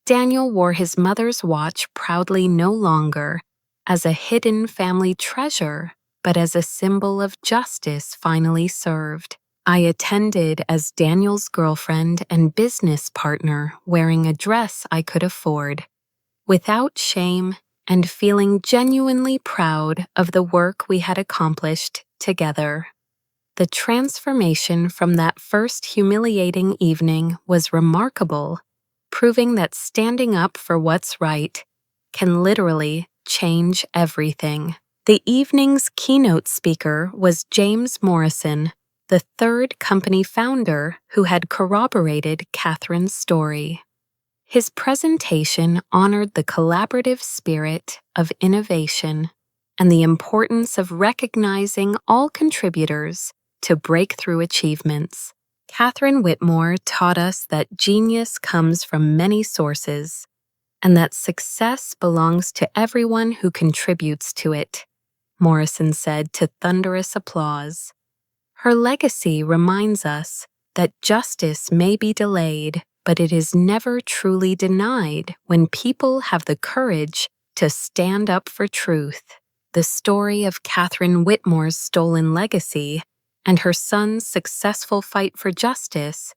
Daniel wore his mother's watch proudly, no longer as a hidden family treasure, but as a symbol of justice finally served. I attended as Daniel's girlfriend and business partner, wearing a dress I could afford, without shame and feeling genuinely proud of the work we had accomplished together. The transformation from that first humiliating evening was remarkable, proving that standing up for what's right can literally change everything. The evening's keynote speaker was James Morrison, the third company founder who had corroborated Catherine's story. His presentation honored the collaborative spirit of innovation and the importance of recognizing all contributors to breakthrough achievements. Catherine Whitmore taught us that genius comes from many sources and that success belongs to everyone who contributes to it, Morrison said to thunderous applause. Her legacy reminds us that justice may be delayed, but it is never truly denied when people have the courage to stand up for truth. The story of Catherine Whitmore's stolen legacy and her son's successful fight for justice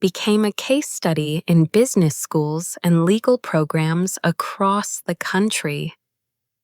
became a case study in business schools and legal programs across the country.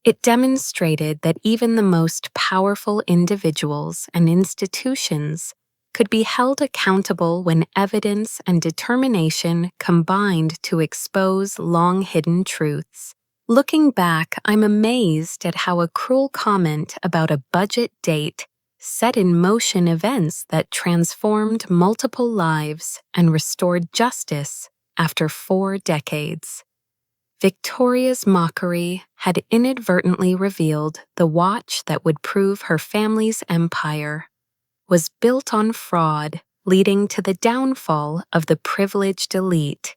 It demonstrated that even the most powerful individuals and institutions could be held accountable when evidence and determination combined to expose long-hidden truths. Looking back, I'm amazed at how a cruel comment about a budget date set in motion events that transformed multiple lives and restored justice after 4 decades. Victoria's mockery had inadvertently revealed the watch that would prove her family's empire was built on fraud, leading to the downfall of the privileged elite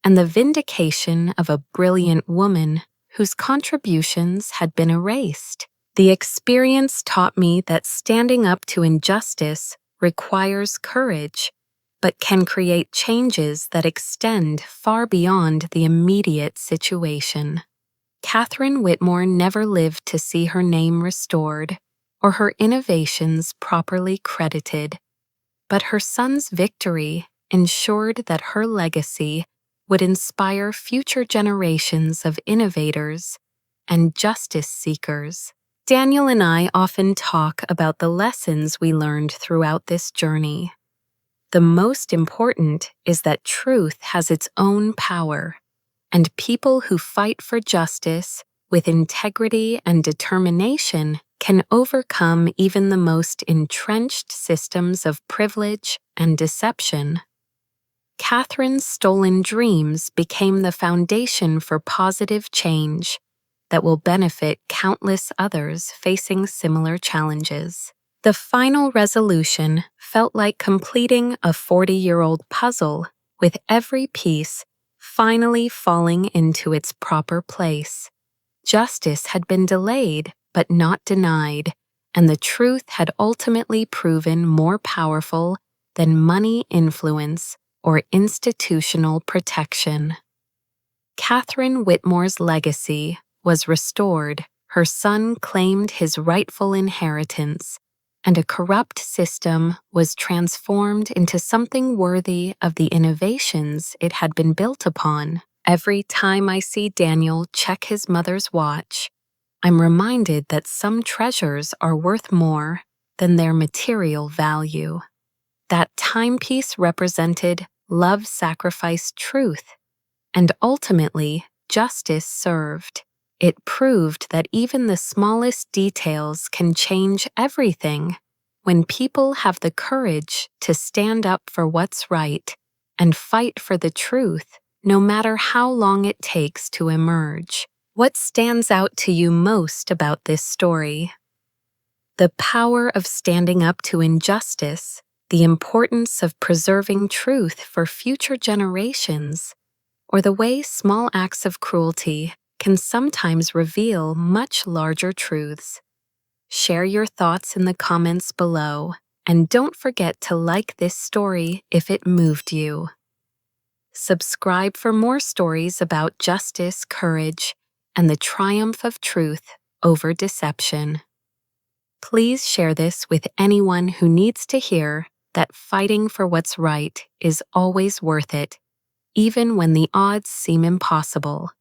and the vindication of a brilliant woman whose contributions had been erased. The experience taught me that standing up to injustice requires courage, but can create changes that extend far beyond the immediate situation. Catherine Whitmore never lived to see her name restored or her innovations properly credited, but her son's victory ensured that her legacy would inspire future generations of innovators and justice seekers. Daniel and I often talk about the lessons we learned throughout this journey. The most important is that truth has its own power, and people who fight for justice with integrity and determination can overcome even the most entrenched systems of privilege and deception. Catherine's stolen dreams became the foundation for positive change that will benefit countless others facing similar challenges. The final resolution felt like completing a 40-year-old puzzle, with every piece finally falling into its proper place. Justice had been delayed, but not denied, and the truth had ultimately proven more powerful than money, influence, or institutional protection. Catherine Whitmore's legacy was restored, her son claimed his rightful inheritance, and a corrupt system was transformed into something worthy of the innovations it had been built upon. Every time I see Daniel check his mother's watch, I'm reminded that some treasures are worth more than their material value. That timepiece represented love sacrificed truth, and ultimately justice served. It proved that even the smallest details can change everything when people have the courage to stand up for what's right and fight for the truth, no matter how long it takes to emerge. What stands out to you most about this story? The power of standing up to injustice, the importance of preserving truth for future generations, or the way small acts of cruelty can sometimes reveal much larger truths. Share your thoughts in the comments below, and don't forget to like this story if it moved you. Subscribe for more stories about justice, courage, and the triumph of truth over deception. Please share this with anyone who needs to hear that fighting for what's right is always worth it, even when the odds seem impossible.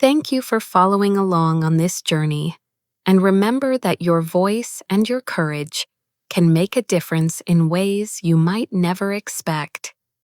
Thank you for following along on this journey, and remember that your voice and your courage can make a difference in ways you might never expect.